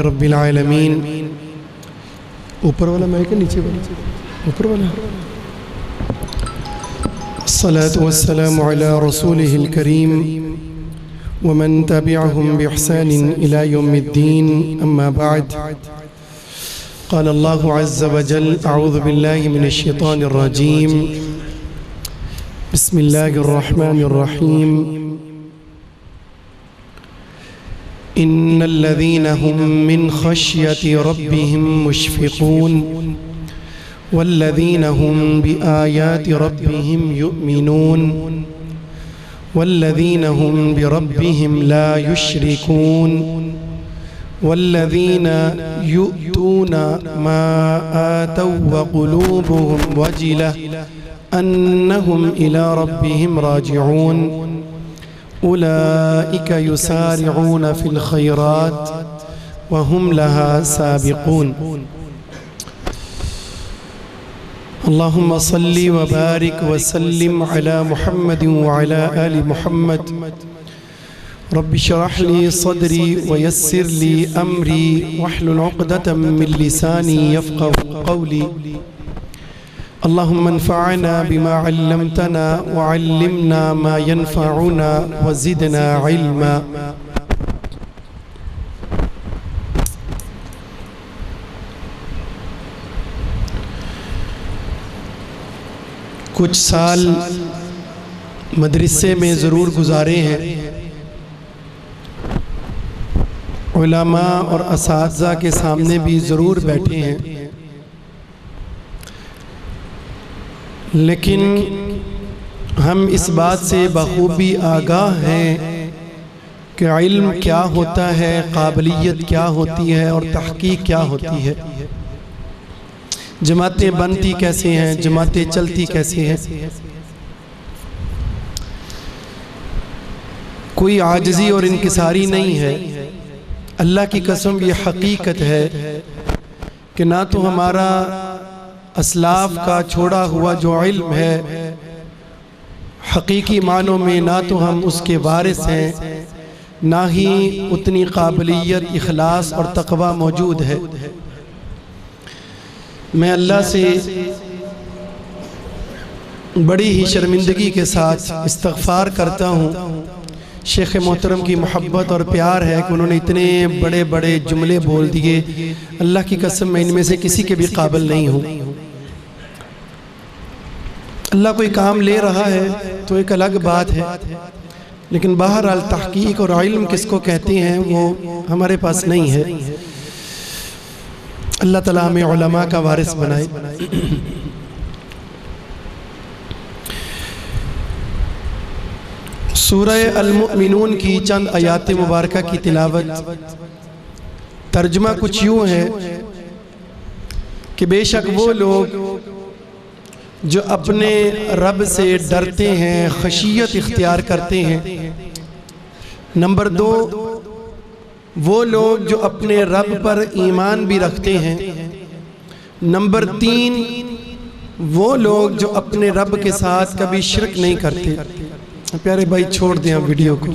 رب العالمین. اوپر والا مائک ہے نیچے والا؟ اوپر والا. الصلاة والسلام على رسوله الكريم ومن تبعهم بإحسان إلى يوم الدين. أما بعد، قال الله عز وجل: أعوذ بالله من الشيطان الرجيم، بسم الله الرحمن الرحيم. إن الذين هم من خشية ربهم مشفقون والذين هم بآيات ربهم يؤمنون والذين هم بربهم لا يشركون والذين يؤتون ما آتوا وقلوبهم وجلة أنهم إلى ربهم راجعون أولئك يسارعون في الخيرات وهم لها سابقون. اللهم صل وبارك وسلم على محمد وعلى آل محمد. رب اشرح لي صدري ويسر لي أمري واحلل عقدة من لساني يفقهوا قولي. اللهم انفعنا بما علمتنا وعلمنا ما ينفعنا وزدنا علما. کچھ سال مدرسے میں ضرور گزارے ہیں، علماء اور اساتذہ کے سامنے بھی ضرور بیٹھے ہیں، لیکن ہم اس بات سے بخوبی آگاہ ہیں کہ علم کیا ہوتا ہے، قابلیت کیا ہوتی ہے اور تحقیق کیا ہوتی ہے، جماعتیں بنتی کیسے ہیں، جماعتیں چلتی کیسے ہیں. کوئی عاجزی اور انکساری نہیں ہے. اللہ کی قسم یہ حقیقت ہے کہ نہ تو ہمارا اسلاف کا چھوڑا ہوا جو علم ہے حقیقی معنوں میں نہ تو ہم اس کے وارث ہیں، نہ ہی اتنی قابلیت، اخلاص اور تقوی موجود ہے. میں اللہ سے بڑی ہی شرمندگی کے ساتھ استغفار کرتا ہوں. شیخ محترم کی محبت اور پیار ہے کہ انہوں نے اتنے بڑے بڑے جملے بول دیے. اللہ کی قسم میں ان میں سے کسی کے بھی قابل نہیں ہوں. اللہ کوئی کام لے رہا ہے تو ایک الگ بات ہے، لیکن بہرحال تحقیق اور علم کس کو کہتے ہیں وہ ہمارے پاس نہیں ہے. اللہ تعالیٰ ہمیں علماء کا وارث بنائے. سورہ المؤمنون کی چند آیات مبارکہ کی تلاوت. ترجمہ کچھ یوں ہے کہ بے شک وہ لوگ جو اپنے رب سے ڈرتے ہیں، خشیت اختیار کرتے ہیں. نمبر 2، وہ لوگ جو اپنے رب پر ایمان بھی رکھتے ہیں. نمبر 3، وہ لوگ جو اپنے رب کے ساتھ کبھی شرک نہیں کرتے. پیارے بھائی چھوڑ دیں آپ ویڈیو کو،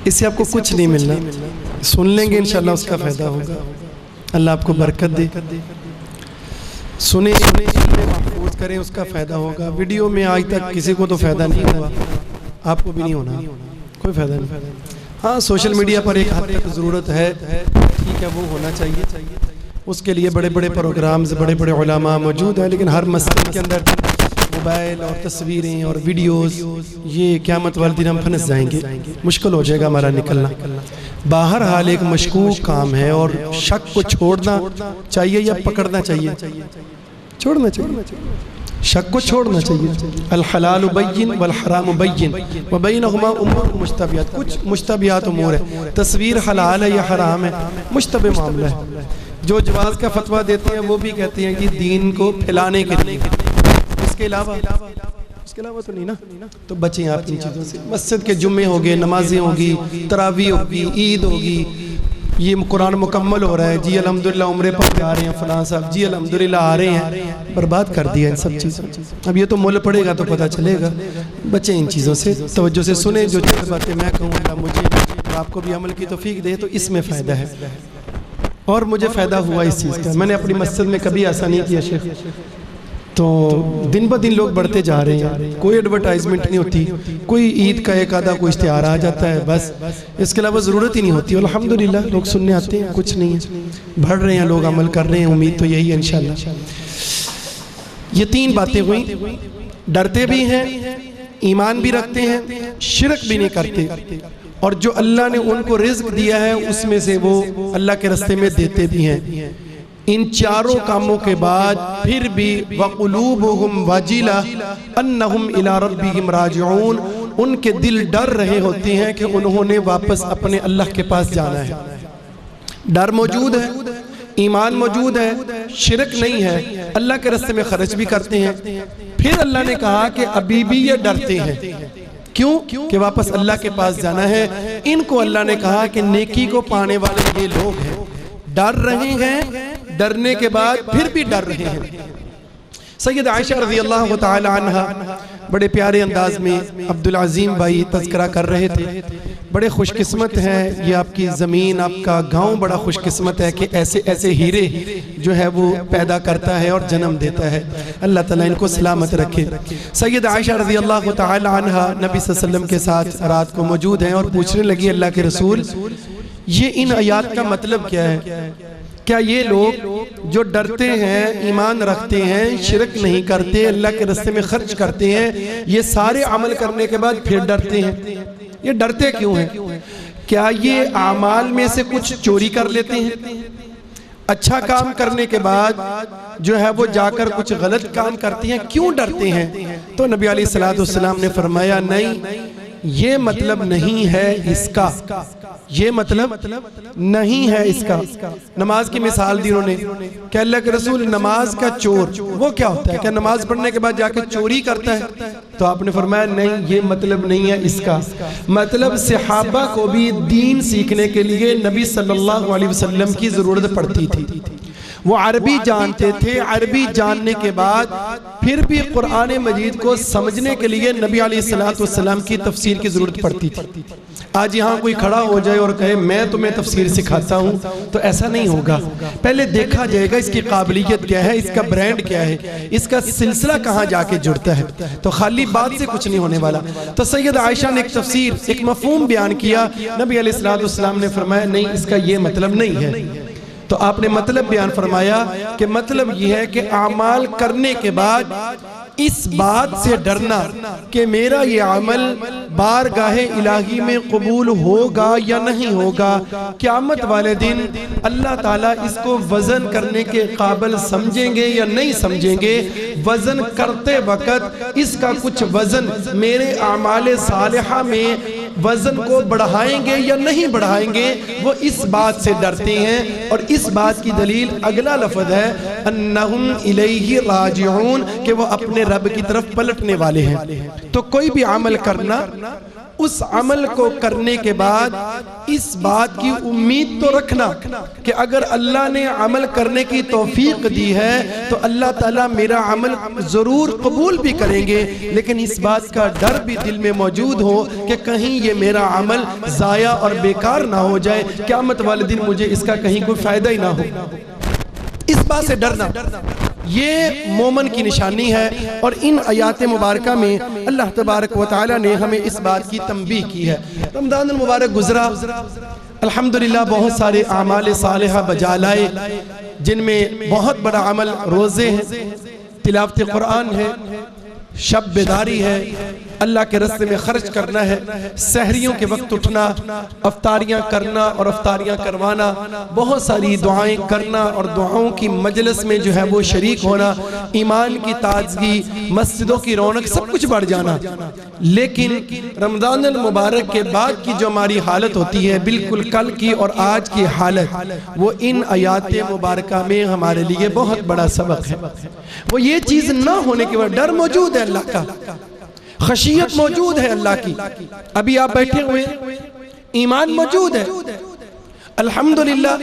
اس سے آپ کو کچھ نہیں ملنا. سن لیں گے انشاءاللہ اس کا فائدہ ہوگا. اللہ آپ کو برکت دے. سنیں محفوظ کریں، اس کا فائدہ ہوگا. ویڈیو میں آج تک کسی کو تو فائدہ نہیں ہوا، آپ کو بھی نہیں ہونا، کوئی فائدہ نہیں. ہاں سوشل میڈیا پر ایک حد تک ضرورت ہے، ٹھیک ہے، وہ ہونا چاہیے. اس کے لیے بڑے بڑے پروگرامز، بڑے بڑے علماء موجود ہیں، لیکن ہر مسجد کے اندر موبائل اور تصویریں اور ویڈیوز، یہ قیامت والے دن ہم پھنس جائیں گے، مشکل ہو جائے گا ہمارا نکلنا. بہرحال ایک مشکوک کام ہے اور شک کو چھوڑنا چاہیے یا پکڑنا چاہیے؟ چھوڑنا چاہیے. شک کو چھوڑنا چاہیے. الحلال بین والحرام بین وبینہما امور مشتبہات. کچھ مشتبہات امور ہے، تصویر حلال ہے یا حرام ہے، مشتبہ معاملہ ہے. جو جواز کا فتویٰ دیتے ہیں وہ بھی کہتے ہیں کہ دین کو پھیلانے کے لیے، اس کے علاوہ تو نہیں نا. تو بچیں آپ ان چیزوں سے. مسجد کے جمعے ہوگے، نمازیں ہوگی، تراویح ہوگی، عید ہوگی، یہ قرآن مکمل ہو رہا ہے، جی الحمدللہ عمرے پر جا رہے ہیں فلاں صاحب، جی الحمدللہ آ رہے ہیں. برباد کر دیا ان سب چیزوں. اب یہ تو مول پڑے گا تو پتہ چلے گا. بچیں ان چیزوں سے، توجہ سے سنیں جو چیز باتیں میں کہوں اللہ مجھے اور آپ کو بھی عمل کی توفیق دے تو اس میں فائدہ ہے، اور مجھے فائدہ ہوا اس چیز کا۔ میں نے اپنی مسجد میں کبھی ایسا نہیں کیا شیخ، تو دن بہ دن لوگ بڑھتے جا رہے ہیں، کوئی ایڈورٹائزمنٹ نہیں ہوتی، کوئی عید کا ایک آدھا کوئی اشتہار آ جاتا ہے، بس اس کے علاوہ ضرورت ہی نہیں ہوتی۔ الحمدللہ لوگ سننے آتے ہیں، کچھ نہیں ہے، بڑھ رہے ہیں لوگ، عمل کر رہے ہیں، امید تو یہی ہے انشاءاللہ۔ یہ 3 باتیں ہوئیں، ڈرتے بھی ہیں، ایمان بھی رکھتے ہیں، شرک بھی نہیں کرتے، اور جو اللہ نے ان کو رزق دیا ہے اس میں سے وہ اللہ کے راستے میں دیتے بھی ہیں۔ ان چاروں کاموں کے بعد پھر بھی وَقُلُوبُهُمْ وَجِلَةٌ أَنَّهُمْ إِلَىٰ رَبِّهِمْ رَاجِعُونَ، ان کے دل ڈر رہے ہوتے ہیں کہ انہوں نے واپس اپنے اللہ کے پاس جانا ہے۔ ڈر موجود ہے، ایمان موجود ہے، شرک نہیں ہے، اللہ کے راستے میں خرچ بھی کرتے ہیں۔ پھر اللہ نے کہا کہ ابھی بھی یہ ڈرتے ہیں، کیوں کہ واپس اللہ کے پاس جانا ہے۔ ان کو اللہ نے کہا کہ نیکی کو پانے والے یہ لوگ ہیں، ڈر رہے ہیں، ڈرنے کے بعد پھر بھی ڈر رہے ہیں۔ سید عائشہ رضی اللہ تعالی عنہ بڑے پیارے انداز میں عبدالعظیم بھائی تذکرہ کر رہے تھے، بڑے خوش قسمت ہیں، یہ آپ کی زمین، آپ کا گاؤں بڑا خوش قسمت ہے کہ ایسے ایسے ہیرے جو ہے وہ پیدا کرتا ہے اور جنم دیتا ہے۔ اللہ تعالیٰ ان کو سلامت رکھے۔ سید عائشہ رضی اللہ تعالی عنہ نبی صلی اللہ علیہ وسلم کے ساتھ رات کو موجود ہیں اور پوچھنے لگی اللہ کے رسول، یہ ان آیات کا مطلب کیا ہے؟ کیا یہ لوگ جو ڈرتے ہیں، ایمان رکھتے ہیں، شرک نہیں کرتے، اللہ کے راستے میں خرچ کرتے ہیں، یہ سارے عمل کرنے کے بعد پھر ڈرتے ہیں، یہ ڈرتے کیوں ہیں؟ کیا یہ اعمال میں سے کچھ چوری کر لیتے ہیں؟ اچھا کام کرنے کے بعد جو ہے وہ جا کر کچھ غلط کام کرتے ہیں، کیوں ڈرتے ہیں؟ تو نبی علیہ السلام نے فرمایا نہیں، یہ مطلب نہیں ہے اس کا، یہ مطلب نہیں ہے اس کا۔ نماز کی مثال دی انہوں نے کہ اللہ کے رسول نماز کا چور وہ کیا ہوتا ہے؟ کیا نماز پڑھنے کے بعد جا کے چوری کرتا ہے؟ تو آپ نے فرمایا نہیں، یہ مطلب نہیں ہے اس کا۔ مطلب صحابہ کو بھی دین سیکھنے کے لیے نبی صلی اللہ علیہ وسلم کی ضرورت پڑتی تھی، وہ عربی جانتے تھے، عربی جاننے کے بعد پھر بھی قرآن مجید کو سمجھنے کے لیے نبی علیہ السلام کی تفسیر کی ضرورت پڑتی تھی۔ آج یہاں کوئی کھڑا ہو جائے اور کہے میں تمہیں تفسیر سکھاتا ہوں تو ایسا نہیں ہوگا، پہلے دیکھا جائے گا اس کی قابلیت کیا ہے، اس کا برانڈ کیا ہے، اس کا سلسلہ کہاں جا کے جڑتا ہے، تو خالی بات سے کچھ نہیں ہونے والا۔ تو سید عائشہ نے ایک تفسیر، ایک مفہوم بیان کیا، نبی علیہ السلام نے فرمایا نہیں، اس کا یہ مطلب نہیں ہے۔ تو آپ نے مطلب بیان فرمایا کہ مطلب یہ ہے کہ اعمال کرنے کے بعد اس بات سے ڈرنا کہ میرا یہ عمل بارگاہ الہی میں قبول ہوگا یا نہیں ہوگا، قیامت والے دن اللہ تعالیٰ اس کو وزن کرنے کے قابل سمجھیں گے یا نہیں سمجھیں گے، وزن کرتے وقت اس کا کچھ وزن میرے اعمال صالحہ میں وزن کو بڑھائیں گے یا نہیں بڑھائیں گے، وہ اس بات سے ڈرتے ہیں۔ اور اس بات کی دلیل اگلا لفظ ہے انہم الیہ راجعون، کہ وہ اپنے رب کی طرف پلٹنے والے ہیں۔ تو کوئی بھی عمل کرنا، اس عمل کو کرنے کے بعد اس بات کی امید تو رکھنا کہ اگر اللہ نے عمل کرنے کی توفیق دی ہے تو اللہ تعالیٰ میرا عمل ضرور قبول بھی کریں گے، لیکن اس بات کا ڈر بھی دل میں موجود ہو کہ کہیں یہ میرا عمل ضائع اور بیکار نہ ہو جائے، قیامت والے دن مجھے اس کا کہیں کوئی فائدہ ہی نہ ہو۔ اس بات سے ڈرنا یہ مومن کی نشانی ہے، اور ان آیات مبارکہ میں اللہ تبارک و تعالی نے ہمیں اس بات کی تنبیہ کی ہے۔ رمضان المبارک گزرا، الحمدللہ بہت سارے اعمال صالحہ بجا لائے، جن میں بہت بڑا عمل روزے ہیں، تلاوت قرآن ہے، شب بیداری ہے، اللہ کے راستے میں خرچ کرنا ہے، سحریوں کے وقت اٹھنا، افطاریاں کرنا اور افطاریاں کروانا، بہت ساری دعائیں کرنا اور دعاؤں کی مجلس میں جو ہے وہ شریک ہونا، ایمان کی تازگی، مسجدوں کی رونق، سب کچھ بڑھ جانا۔ لیکن رمضان المبارک کے بعد کی جو ہماری حالت ہوتی ہے، بالکل کل کی اور آج کی حالت، وہ ان آیات مبارکہ میں ہمارے لیے بہت بڑا سبق ہے۔ وہ یہ چیز نہ ہونے کے بعد ڈر موجود ہے اللہ کا، خشیت موجود ہے اللہ کی، ابھی آپ بیٹھے ہوئے ایمان موجود ہے، الحمدللہ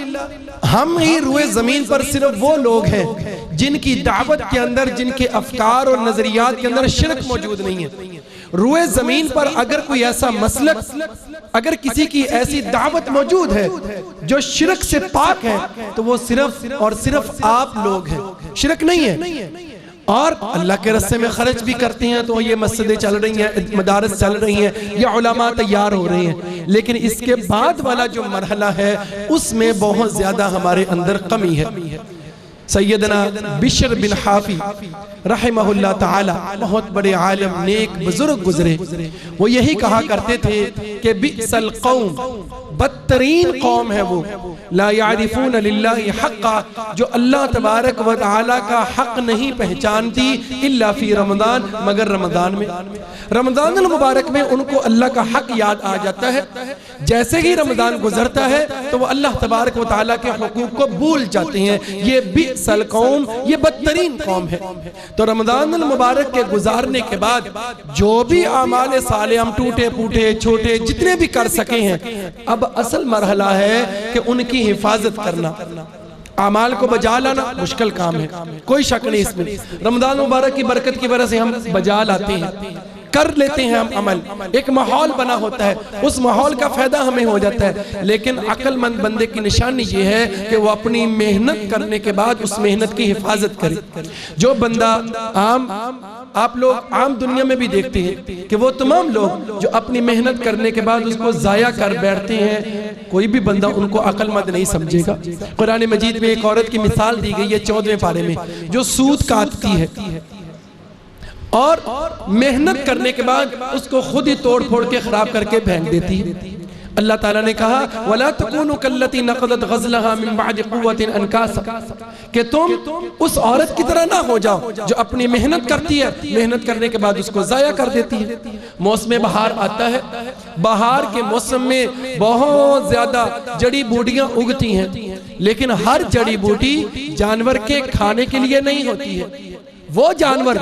ہم ہی روئے زمین پر صرف وہ لوگ ہیں جن کی دعوت کے اندر، جن کے افکار اور نظریات کے اندر شرک موجود نہیں ہے۔ روئے زمین پر اگر کوئی ایسا مسلک، اگر کسی کی ایسی دعوت موجود ہے جو شرک سے پاک ہے تو وہ صرف اور صرف آپ لوگ ہیں، شرک نہیں ہے، اور اللہ کے راستے میں خرچ بھی کرتے ہیں تو یہ مسجدیں چل رہی ہیں، مدارس چل رہی ہیں، یہ علماء تیار ہو رہے ہیں، لیکن اس کے بعد والا جو مرحلہ ہے اس میں بہت زیادہ ہمارے اندر کمی ہے۔ سیدنا بشر بن حافی رحمہ اللہ تعالی بہت بڑے عالم نیک بزرگ گزرے، وہ یہی کہا کرتے تھے کہ بئس القوم، بدترین قوم ہے وہ، لا یعرفون للہ حقا، جو اللہ تبارک و تعالی کا حق نہیں پہچانتی الا فی رمضان، مگر رمضان میں۔ رمضان المبارک میں ان کو اللہ کا حق یاد آ جاتا ہے، جیسے ہی رمضان گزرتا ہے تو وہ اللہ تبارک و تعالی کے حقوق کو بھول جاتے ہیں۔ یہ بئس القوم، یہ بدترین قوم ہے۔ تو رمضان المبارک کے گزارنے کے بعد جو بھی اعمال صالح ہم ٹوٹے پوٹے چھوٹے جتنے بھی کر سکے ہیں، اب اصل مرحلہ ہے کہ ان کی حفاظت کرنا، اعمال کو بجا لانا مشکل کام ہے، کوئی شک نہیں اس میں۔ رمضان مبارک کی برکت کی وجہ سے ہم بجا لاتے ہیں، کر لیتے ہیں ہم عمل، ایک ماحول بنا ہوتا ہے، اس ماحول کا فائدہ ہمیں ہو جاتا ہے، لیکن عقل مند بندے کی نشانی یہ ہے کہ وہ اپنی محنت کرنے کے بعد اس محنت کی حفاظت کرے۔ جو بندہ آپ لوگ عام دنیا میں بھی دیکھتے ہیں کہ وہ تمام لوگ جو اپنی محنت کرنے کے بعد اس کو ضائع کر بیٹھتے ہیں، کوئی بھی بندہ ان کو عقل مند نہیں سمجھے گا۔ قرآن مجید میں ایک عورت کی مثال دی گئی ہے 14ویں پارے میں، جو سود کاٹتی ہے اور محنت کرنے کے بعد اس کو خود ہی توڑ پھوڑ کے خراب کر کے پھینک دیتی ہے۔ اللہ تعالیٰ نے کہا وَلَا تَكُونُوا كَالَّتِي نَقَضَتْ غَزْلَهَا مِن بَعْدِ قُوَّةٍ أَنْكَاثًا، کہ تم اس عورت کی طرح نہ ہو جاؤ جو اپنی محنت کرتی ہے، محنت کرنے کے بعد اس کو ضائع کر دیتی ہے۔ موسم بہار آتا ہے، بہار کے موسم میں بہت زیادہ جڑی بوٹیاں اگتی ہیں، لیکن ہر جڑی بوٹی جانور کے کھانے کے لیے نہیں ہوتی ہے۔ وہ جانور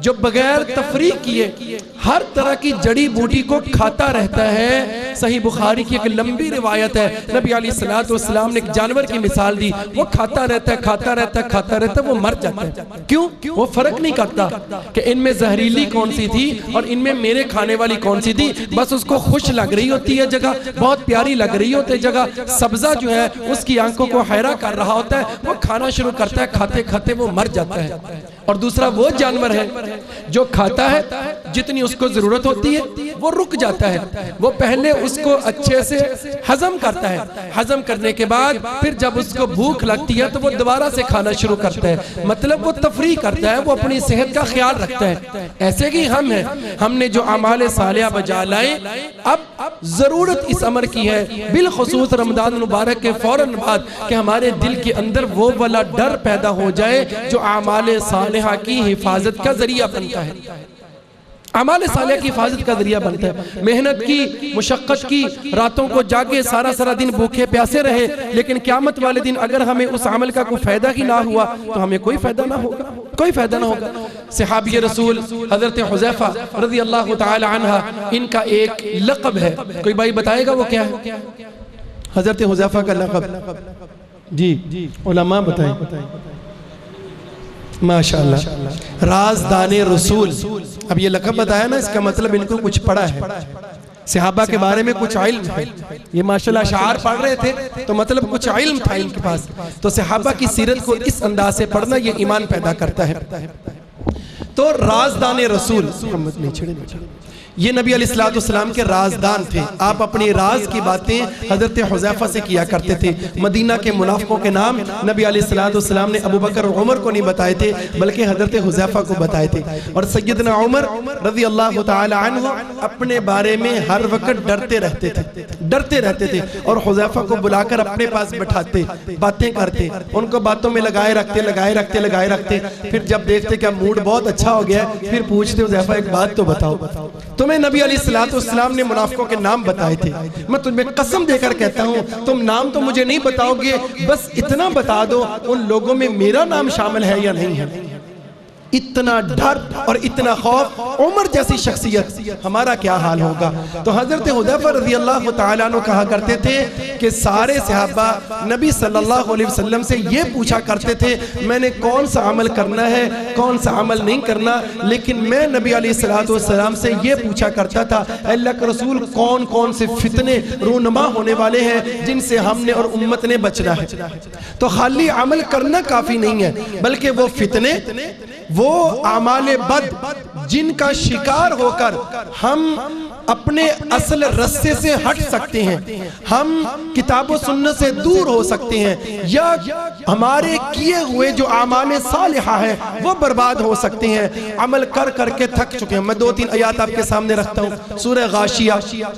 جو بغیر تفریق کیے ہر طرح کی جڑی بوٹی کو کھاتا رہتا ہے۔ صحیح بخاری کی ایک لمبی روایت ہے، نبی علیہ السلام نے ایک جانور کی مثال دی، وہ کھاتا رہتا ہے کھاتا رہتا ہے کھاتا رہتا ہے، وہ مر جاتا ہے۔ کیوں؟ وہ فرق نہیں کرتا کہ ان میں زہریلی کون سی تھی اور ان میں میرے کھانے والی کون سی تھی، بس اس کو خوش لگ رہی ہوتی ہے جگہ، بہت پیاری لگ رہی ہوتی ہے جگہ، سبزہ جو ہے اس کی آنکھوں کو حیرہ کر رہا ہوتا ہے، وہ کھانا شروع کرتا ہے، کھاتے کھاتے وہ مر جاتا ہے۔ اور دوسرا وہ جانور ہے جو کھاتا ہے، جتنی اس کو ضرورت ہوتی ہے وہ رک جاتا ہے، وہ پہلے اس کو اچھے سے ہضم کرتا ہے، ہضم کرنے کے بعد پھر جب اس کو بھوک لگتی ہے تو وہ دوبارہ سے کھانا شروع کرتا ہے، مطلب وہ تفریح کرتا ہے، وہ اپنی صحت کا خیال رکھتا ہے۔ ایسے ہی ہم ہیں، ہم نے جو اعمال صالحہ بجا لائے، اب ضرورت اس امر کی ہے بالخصوص رمضان مبارک کے فوراً بعد کہ ہمارے دل کے اندر وہ والا ڈر پیدا ہو جائے جو اعمال صالحہ کی حفاظت کا ذریعہ بنتا ہے، اعمال صالحہ کی حفاظت کا ذریعہ بنتا ہے۔ محنت کی، مشقت کی، راتوں کو جاگے سارا دن بھوکے پیاسے رہے، لیکن قیامت والے دن اگر ہمیں اس عمل کا کوئی فائدہ ہی نہ ہوا تو ہمیں کوئی فائدہ نہ ہوگا، کوئی فائدہ نہ ہوگا۔ صحابی رسول حضرت حذیفہ رضی اللہ تعالی عنہ، ان کا ایک لقب ہے، کوئی بھائی بتائے گا وہ کیا ہے؟ حضرت حذیفہ کا لقب جی علماء بتائیں۔ ماشاءاللہ، رازدان رسول۔ اب یہ لقب بتایا نا، اس کا مطلب ان کو کچھ پڑھا ہے، صحابہ کے بارے میں کچھ علم ہے۔ یہ ماشاءاللہ اشعار پڑھ رہے تھے تو مطلب کچھ علم تھا ان کے پاس، تو صحابہ کی سیرت کو اس انداز سے پڑھنا یہ ایمان پیدا کرتا ہے۔ تو رازدان رسول، یہ نبی علیہ السلام کے رازدان تھے۔ آپ اپنی راز کی باتیں حضرت حذیفہ سے کیا کرتے تھے۔ مدینہ کے منافقوں کے نام نبی علیہ السلام نے ابو بکر اور عمر کو نہیں بتائے تھے بلکہ حضرت حذیفہ کو بتائے تھے، اور سیدنا عمر رضی اللہ تعالی عنہ اپنے بارے میں ہر وقت ڈرتے رہتے تھے اور حذیفہ کو بلا کر اپنے پاس بٹھاتے، باتیں کرتے، ان کو باتوں میں لگائے رکھتے، پھر جب دیکھتے کہ موڈ بہت اچھا ہو گیا پھر پوچھتے حذیفہ ایک بات تو بتاؤ، تمہیں نبی علیہ السلام نے منافقوں کے نام بتائے تھے، میں تمہیں قسم دے کر کہتا ہوں تم نام تو مجھے نہیں بتاؤ گے، بس اتنا بتا دو ان لوگوں میں میرا نام شامل ہے یا نہیں ہے۔ اتنا ڈر اور اتنا خوف، عمر جیسی شخصیت، ہمارا کیا حال ہوگا؟ تو حضرت حذیفہ رضی اللہ تعالیٰ عنہ کہا کرتے تھے کہ سارے صحابہ نبی صلی اللہ علیہ وسلم سے یہ پوچھا کرتے تھے میں نے کون سا عمل کرنا ہے، کون سا عمل نہیں کرنا، لیکن میں نبی علیہ السلام سے یہ پوچھا کرتا تھا اللہ کے رسول کون کون سے فتنے رونما ہونے والے ہیں جن سے ہم نے اور امت نے بچنا ہے۔ تو خالی عمل کرنا کافی نہیں ہے، بلکہ وہ فتنے، وہ اعمال بد جن کا شکار ہو کر ہم اپنے اصل رستے سے ہٹ سکتے ہیں، ہم کتاب و سنت سے دور ہو سکتے ہیں، یا ہمارے کیے ہوئے جو اعمال صالحہ ہیں وہ برباد ہو سکتے ہیں، عمل کر کر کے تھک چکے ہیں۔ میں 2-3 آیات آپ کے سامنے رکھتا ہوں۔ سورہ غاشیہ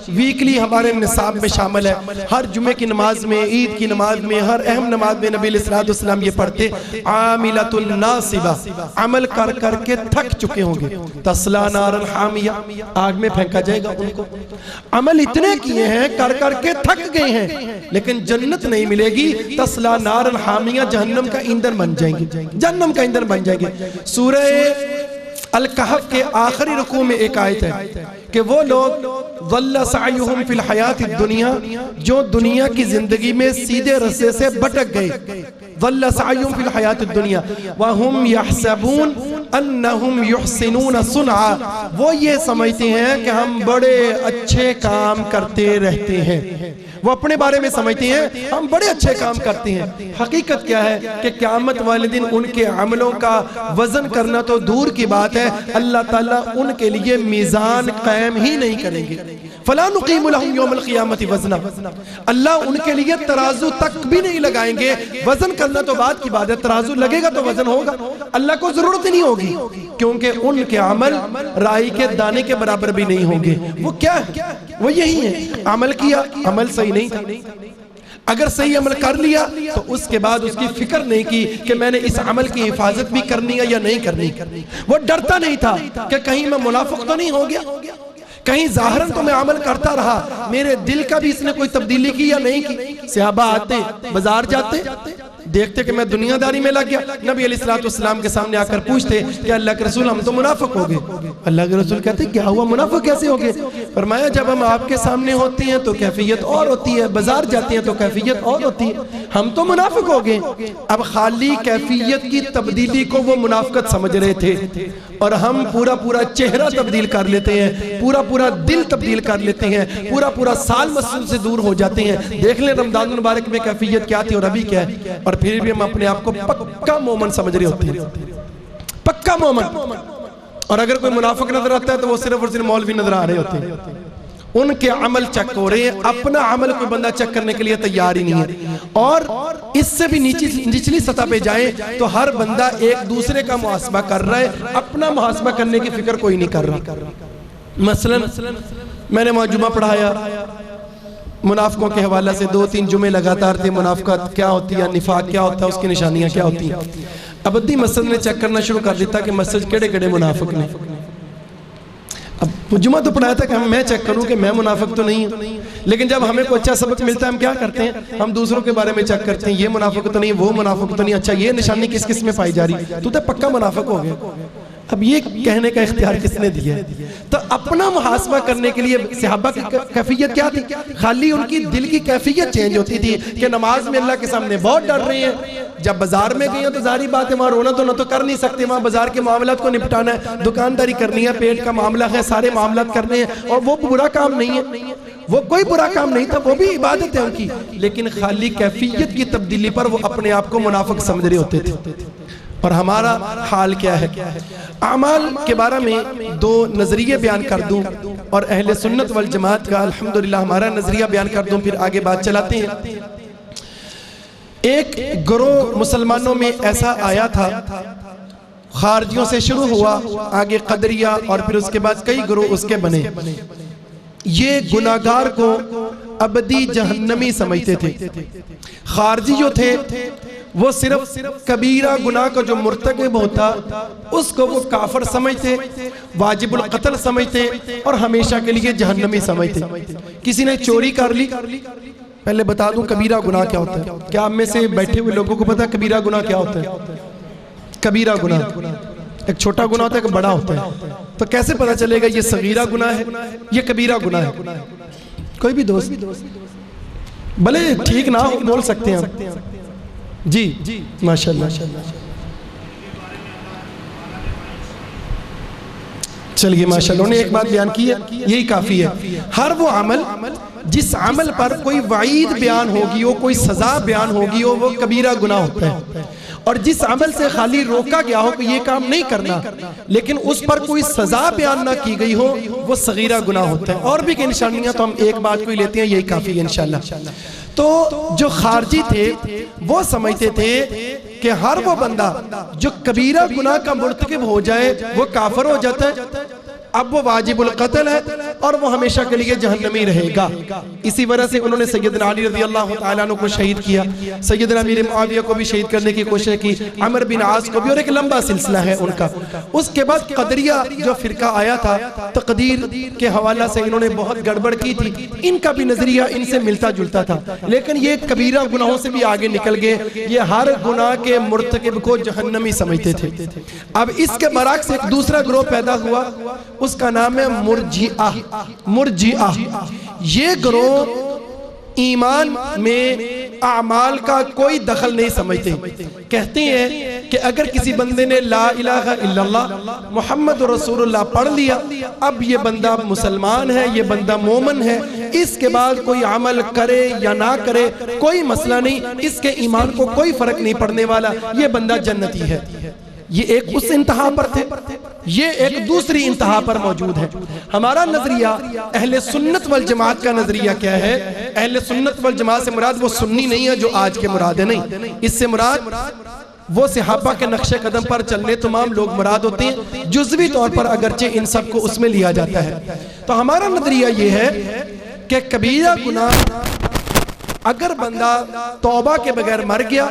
ویکلی ہمارے نصاب میں شامل ہے، ہر جمعے کی نماز میں، عید کی نماز میں، ہر اہم نماز میں نبی علیہ السلام یہ پڑھتے عاملۃ الناصبہ، عمل کر کر کے تھک چکے ہوں گے، تصلیٰ نارا حامیہ، آگ میں پھینکا جائے گا ان کو۔ عمل اتنے کیے ہیں، کر کر کے تھک گئے ہیں، لیکن جنت نہیں ملے گی، تصلیٰ نارا حامیہ، جہنم کا ایندھن بن جائیں گے، جہنم کا ایندھن بن جائیں گے۔ سورہ الکہف کے آخری رکوع میں ایک آیت ہے کہ وہ لوگ ضل سعیہم فی الحیات الدنیا، جو دنیا کی زندگی میں سیدھے رستے سے بھٹک گئے، ضل سعیہم فی الحیات الدنیا وہم یحسبون انہم یحسنون صنعا، وہ یہ سمجھتے ہیں کہ ہم بڑے اچھے کام کرتے رہتے ہیں، وہ اپنے بارے میں سمجھتے ہیں ہم بڑے اچھے کام کرتے ہیں۔ حقیقت کیا ہے کہ قیامت والے دن ان کے عملوں کا وزن کرنا تو دور کی بات ہے، اللہ تعالیٰ ان کے لیے میزان قائم ہی نہیں کریں گے۔ فَلَا نُقِيمُ لَهُمْ يَوْمَ الْقِيَامَةِ وَزْنًا، اللہ ان کے لیے ترازو تک بھی نہیں لگائیں گے۔ وزن کرنا تو بات کی بات ہے، ترازو لگے گا تو وزن ہوگا، اللہ کو ضرورت نہیں ہوگی، کیونکہ ان کے عمل رائی کے دانے کے برابر بھی نہیں ہوں گے۔ وہ کیا ہے؟ وہ یہی ہے، عمل کیا، عمل صحیح نہیں تھا، اگر صحیح عمل کر لیا تو اس کے بعد اس کی فکر نہیں کی کہ میں نے اس عمل کی حفاظت بھی کرنی ہے یا نہیں کرنی۔ وہ ڈرتا نہیں تھا کہ کہیں میں منافق تو نہیں ہو گیا، کہیں ظاہراً تو میں عمل کرتا رہا، میرے دل کا بھی اس نے کوئی تبدیلی کی یا نہیں کی۔ صحابہ آتے، بازار جاتے، دیکھتے کہ میں دنیا داری میں لگ گیا، نبی علیہ السلام کے سامنے آ کر پوچھتے کہ اللہ کے رسول ہم تو منافق ہو گئے۔ اللہ کے رسول کہتے کیا ہوا، منافق کیسے ہو گئے؟ فرمایا جب ہم آپ کے سامنے ہوتے ہیں تو کیفیت اور ہوتی ہے، بازار جاتے ہیں تو کیفیت اور ہوتی ہے، ہم تو منافق ہو گئے۔ اب خالی کیفیت کی تبدیلی کو وہ منافقت سمجھ رہے تھے، اور ہم پورا چہرہ تبدیل کر لیتے ہیں، پورا دل تبدیل کر لیتے ہیں، پورا سال مسجد سے دور ہو جاتے ہیں۔ دیکھ لیں رمضان المبارک میں کیفیت کیا تھی اور ابھی کیا ہے، اور پھر بھی ہم اپنے آپ کو پکا مومن سمجھ رہے ہوتے ہیں، پکا مومن۔ اور اگر کوئی منافق نظر آتا ہے تو وہ صرف اور صرف مولوی نظر آ رہے ہوتے ہیں، ان کے عمل چیک ہو رہے ہیں، اپنا عمل کوئی بندہ چیک کرنے کے لیے تیار ہی نہیں ہے۔ اور اس سے بھی نچلی سطح پہ جائیں تو ہر بندہ ایک دوسرے کا محاسبہ کر رہا ہے، اپنا محاسبہ کرنے کی فکر کوئی نہیں کر رہا۔ مثلا میں نے جمعہ پڑھایا، منافقوں کے حوالہ سے 2-3 جمعے لگاتار تھے، منافقت کیا ہوتی ہے، نفاق کیا ہوتا ہے، اس کی نشانیاں کیا ہوتی ہیں۔ ابدی مسجد نے چیک کرنا شروع کر دیتا کہ مسجد کیڑے منافق نے۔ اب جمعہ تو پڑھایا تھا کہ میں چیک کروں کہ میں منافق تو نہیں ہوں، لیکن جب ہمیں کوئی اچھا سبق ملتا ہے ہم کیا کرتے ہیں، ہم دوسروں کے بارے میں چیک کرتے ہیں، یہ منافق تو نہیں، وہ منافق تو نہیں، اچھا یہ نشانی کس میں پائی جا رہی، تو پکا منافق ہو گیا۔ اب یہ کہنے کا اختیار کس نے دیا ہے؟ تو اپنا محاسبہ کرنے کے لیے صحابہ کی کیفیت کیا تھی؟ خالی ان کی دل کی کیفیت چینج ہوتی تھی کہ نماز میں اللہ کے سامنے بہت ڈر رہے ہیں، جب بازار میں گئے ہیں تو ظاہری بات ہے وہاں رونا تو نہ تو کر نہیں سکتے، وہاں بازار کے معاملات کو نپٹانا ہے، دکانداری کرنی ہے، پیٹ کا معاملہ ہے، سارے معاملات کرنے ہیں، اور وہ برا کام نہیں ہے، وہ کوئی برا کام نہیں تھا، وہ بھی عبادت ہے ان کی، لیکن خالی کیفیت کی تبدیلی پر وہ اپنے آپ کو منافق سمجھ رہے ہوتے تھے۔ اور ہمارا حال کیا ہے؟ اعمال کے بارے میں 2 نظریے بیان کر دوں، اور اہل سنت والجماعت کا الحمدللہ ہمارا نظریہ بیان کر دوں، پھر آگے بات چلاتے ہیں۔ ایک گروہ مسلمانوں میں ایسا آیا تھا، خارجیوں سے شروع ہوا، آگے قدریہ، اور پھر اس کے بعد کئی گروہ اس کے بنے۔ یہ گناہگار کو ابدی جہنمی سمجھتے تھے۔ خارجی جو تھے وہ صرف کبیرہ گناہ کا جو مرتکب ہوتا اس کو وہ کافر سمجھتے، واجب القتل سمجھتے، اور ہمیشہ کے لیے جہنمی سمجھتے۔ کسی نے چوری کر لی، پہلے بتا دوں کبیرہ گناہ کیا ہوتا ہے، کیا آپ میں سے بیٹھے ہوئے لوگوں کو پتا کبیرہ گناہ کیا ہوتا ہے؟ کبیرہ گناہ ایک چھوٹا گناہ ہوتا ہے ایک بڑا ہوتا ہے. تو کیسے پتا چلے گا یہ صغیرہ گناہ ہے یہ کبیرہ گناہ ہے؟ کوئی بھی دوست بھلے ٹھیک نہ ہو بول سکتے ہیں. جی ماشاءاللہ. چلیے ماشاءاللہ انہوں نے ایک بات بیان کی ہے یہی کافی ہے. ہر وہ عمل جس عمل پر کوئی وعید بیان ہوگی ہو کوئی سزا بیان ہوگی ہو وہ کبیرہ گناہ ہوتا ہے. اور جس عمل سے خالی روکا گیا ہو کہ یہ کام نہیں کرنا لیکن اس پر کوئی سزا بیان نہ کی گئی ہو وہ صغیرہ گناہ ہوتا ہے. اور بھی کہ نشانیاں تو ہم ایک بات کو ہی لیتے ہیں یہی کافی ہے انشاءاللہ. تو جو خارجی تھے وہ سمجھتے تھے کہ ہر وہ بندہ جو کبیرہ گناہ کا مرتکب ہو جائے وہ کافر ہو جاتا ہے. اب وہ واجب القتل ہے اور وہ ہمیشہ کے لیے جہنمی رہے گا. اسی وجہ سے انہوں نے سیدنا علی رضی اللہ تعالیٰ عنہ کو شہید کیا, سیدنا امیر معاویہ کو بھی شہید کرنے کی کوشش کی, عمر بن عاص کو بھی, اور ایک لمبا سلسلہ ہے ان کا. اس کے بعد قدریہ جو فرقہ آیا تھا تقدیر کے حوالہ سے انہوں نے بہت گڑبڑ کی تھی. ان کا بھی نظریہ ان سے ملتا جلتا تھا لیکن یہ کبیرہ گناہوں سے بھی آگے نکل گئے. یہ ہر گناہ کے مرتکب کو جہنمی سمجھتے تھے. اب اس کے برعکس ایک دوسرا گروہ پیدا ہوا, اس کا نام ہے مرجئہ. یہ گروہ ایمان میں اعمال کا کوئی دخل نہیں سمجھتے. کہتے ہیں کہ اگر کسی بندے نے لا الہ الا اللہ محمد رسول اللہ پڑھ لیا اب یہ بندہ مسلمان ہے, یہ بندہ مومن ہے. اس کے بعد کوئی عمل کرے یا نہ کرے کوئی مسئلہ نہیں, اس کے ایمان کو کوئی فرق نہیں پڑنے والا, یہ بندہ جنتی ہے. یہ ایک اس انتہا پر تھے, یہ ایک دوسری انتہا پر موجود ہے. ہمارا نظریہ اہل سنت والجماعت کا نظریہ کیا ہے؟ اہل سنت والجماعت سے مراد وہ سنی نہیں ہے جو آج کے مراد ہے, نہیں. اس سے مراد وہ صحابہ کے نقش قدم پر چلنے تمام لوگ مراد ہوتے ہیں, جزوی طور پر اگرچہ ان سب کو اس میں لیا جاتا ہے. تو ہمارا نظریہ یہ ہے کہ کبیرہ گناہ اگر بندہ توبہ کے بغیر مر گیا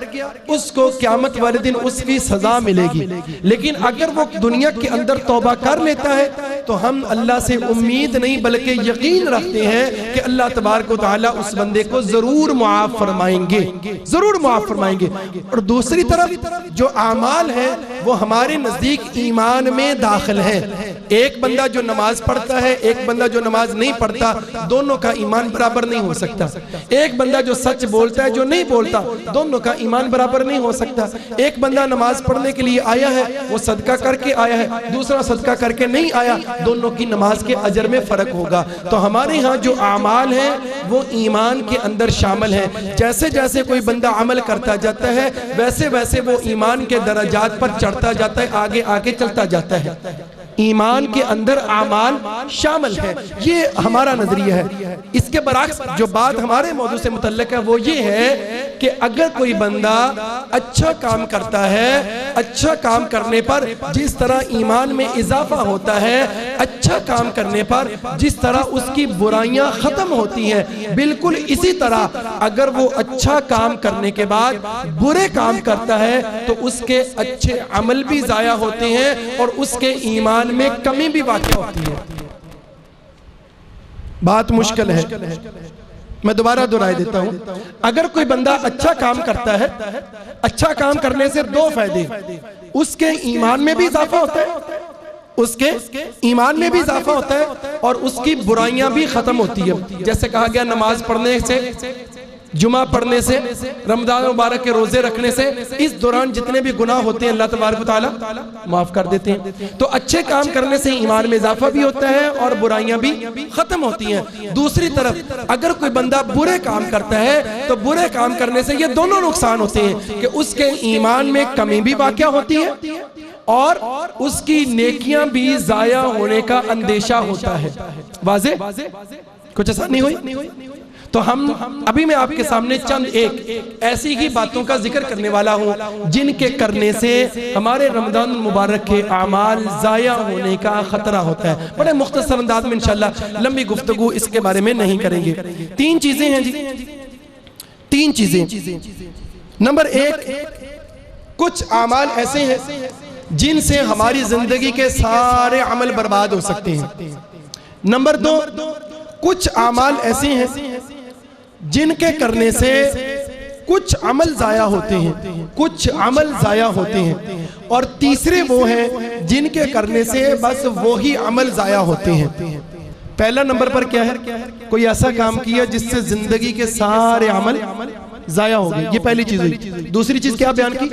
اس کو قیامت والے دن اس کی سزا ملے گی, لیکن اگر وہ دنیا کے اندر توبہ کر لیتا ہے تو ہم اللہ سے امید نہیں بلکہ یقین رکھتے ہیں کہ اللہ تبارک و تعالیٰ اس بندے کو ضرور معاف فرمائیں گے, ضرور معاف فرمائیں گے. اور دوسری طرف جو اعمال ہیں وہ ہمارے نزدیک ایمان میں داخل ہیں. ایک بندہ جو نماز پڑھتا ہے ایک بندہ جو نماز نہیں پڑھتا دونوں کا ایمان برابر نہیں ہو سکتا. ایک بندہ جو سچ بولتا ہے جو نہیں بولتا دونوں کا ایمان برابر نہیں ہو سکتا. ایک بندہ نماز پڑھنے کے لیے آیا ہے وہ صدقہ کر کے آیا ہے, دوسرا صدقہ کر کے نہیں آیا, دونوں کی نماز کے اجر میں فرق ہوگا. تو ہمارے ہاں جو اعمال ہیں وہ ایمان کے اندر شامل ہیں. جیسے جیسے کوئی بندہ عمل کرتا جاتا ہے ویسے ویسے وہ ایمان کے درجات پر چڑھتا جاتا ہے, آگے آگے چلتا جاتا ہے. ایمان کے اندر اعمال شامل ہے, یہ ہمارا نظریہ ہے. اس کے برعکس جو بات ہمارے موضوع سے متعلق ہے وہ یہ ہے کہ اگر کوئی بندہ اچھا کام کرتا ہے, اچھا کام کرنے پر جس طرح ایمان میں اضافہ ہوتا ہے, اچھا کام کرنے پر جس طرح اس کی برائیاں ختم ہوتی ہیں, بالکل اسی طرح اگر وہ اچھا کام کرنے کے بعد برے کام کرتا ہے تو اس کے اچھے عمل بھی ضائع ہوتے ہیں اور اس کے ایمان میں کمی بھی واقع ہوتی ہے. بات مشکل ہے, میں دوبارہ دہرا دیتا ہوں. اگر کوئی بندہ اچھا کام کرتا ہے, اچھا کام کرنے سے دو فائدے, اس کے ایمان میں بھی اضافہ ہوتا ہے, اس کے ایمان میں بھی اضافہ ہوتا ہے اور اس کی برائیاں بھی ختم ہوتی ہیں. جیسے کہا گیا نماز پڑھنے سے, جمعہ پڑھنے سے, رمضان مبارک کے روزے رکھنے سے اس دوران جتنے بھی گناہ ہوتے ہیں اللہ تبارک و تعالیٰ معاف کر دیتے ہیں. تو اچھے کام کرنے سے ایمان میں اضافہ بھی ہوتا ہے اور برائیاں بھی ختم ہوتی ہیں. دوسری طرف اگر کوئی بندہ برے کام کرتا ہے تو برے کام کرنے سے یہ دونوں نقصان ہوتے ہیں کہ اس کے ایمان میں کمی بھی واقع ہوتی ہے اور اس کی نیکیاں بھی ضائع ہونے کا اندیشہ ہوتا ہے. واضح؟ کچھ ایسا نہیں ہوئی؟ تو ہم ابھی میں آپ کے سامنے چند ایک ایسی ہی باتوں کا ذکر کرنے والا ہوں جن کے کرنے سے ہمارے رمضان المبارک کے اعمال ضائع ہونے کا خطرہ ہوتا ہے. بڑے مختصر انداز میں انشاءاللہ, لمبی گفتگو اس کے بارے میں نہیں کریں گے. 3 چیزیں ہیں جی, 3 چیزیں. نمبر 1, کچھ اعمال ایسے ہیں جن سے ہماری زندگی کے سارے عمل برباد ہو سکتے ہیں. نمبر 2, کچھ اعمال ایسے ہیں جن کے کرنے سے کچھ عمل ضائع ہوتے ہیں, کچھ عمل ضائع ہوتے ہیں. اور تیسرے وہ ہیں جن کے کرنے سے بس وہی عمل ضائع ہوتے ہیں۔ پہلا نمبر پر کیا ہے؟ کوئی ایسا کام کیا جس سے زندگی کے سارے عمل ضائع ہو گئے، یہ پہلی چیز ہوئی۔ دوسری چیز کیا بیان کی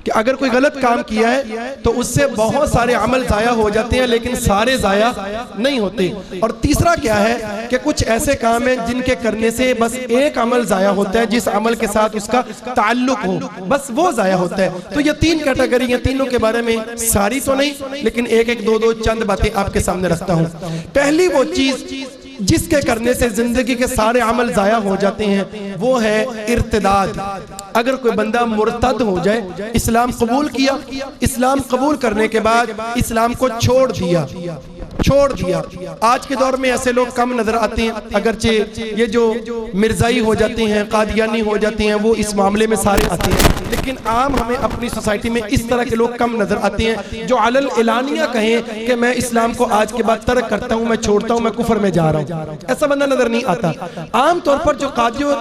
کہ اگر کوئی غلط کام کیا ہے تو اس سے بہت سارے عمل ضائع ہو جاتے ہیں لیکن سارے ضائع نہیں ہوتے۔ اور تیسرا کیا ہے کہ کچھ ایسے کام ہیں جن کے کرنے سے بس ایک عمل ضائع ہوتا ہے، جس عمل کے ساتھ اس کا تعلق ہو بس وہ ضائع ہوتا ہے۔ تو یہ تین کیٹیگری ہیں، تینوں کے بارے میں ساری تو نہیں لیکن ایک ایک دو چند باتیں آپ کے سامنے رکھتا ہوں۔ پہلی وہ چیز جس کے کرنے سے زندگی کے سارے عمل ضائع ہو جاتے ہیں وہ ہے ارتداد۔ اگر کوئی بندہ مرتد ہو جائے، اسلام قبول کیا، اسلام قبول کرنے کے بعد اسلام کو چھوڑ دیا۔ آج کے دور میں ایسے لوگ کم نظر آتے ہیں، اگرچہ یہ جو مرزائی ہو جاتے ہیں، قادیانی ہو جاتے ہیں، وہ اس معاملے میں سارے آتے ہیں، لیکن عام ہمیں اپنی سوسائٹی میں اس طرح کے لوگ کم نظر آتے ہیں جو علل اعلانیہ کہیں کہ میں اسلام کو آج کے بعد ترک کرتا ہوں، میں چھوڑتا ہوں، میں کفر میں جا رہا ہوں۔ ایسا بندہ نظر نہیں آتا۔ عام طور پر جو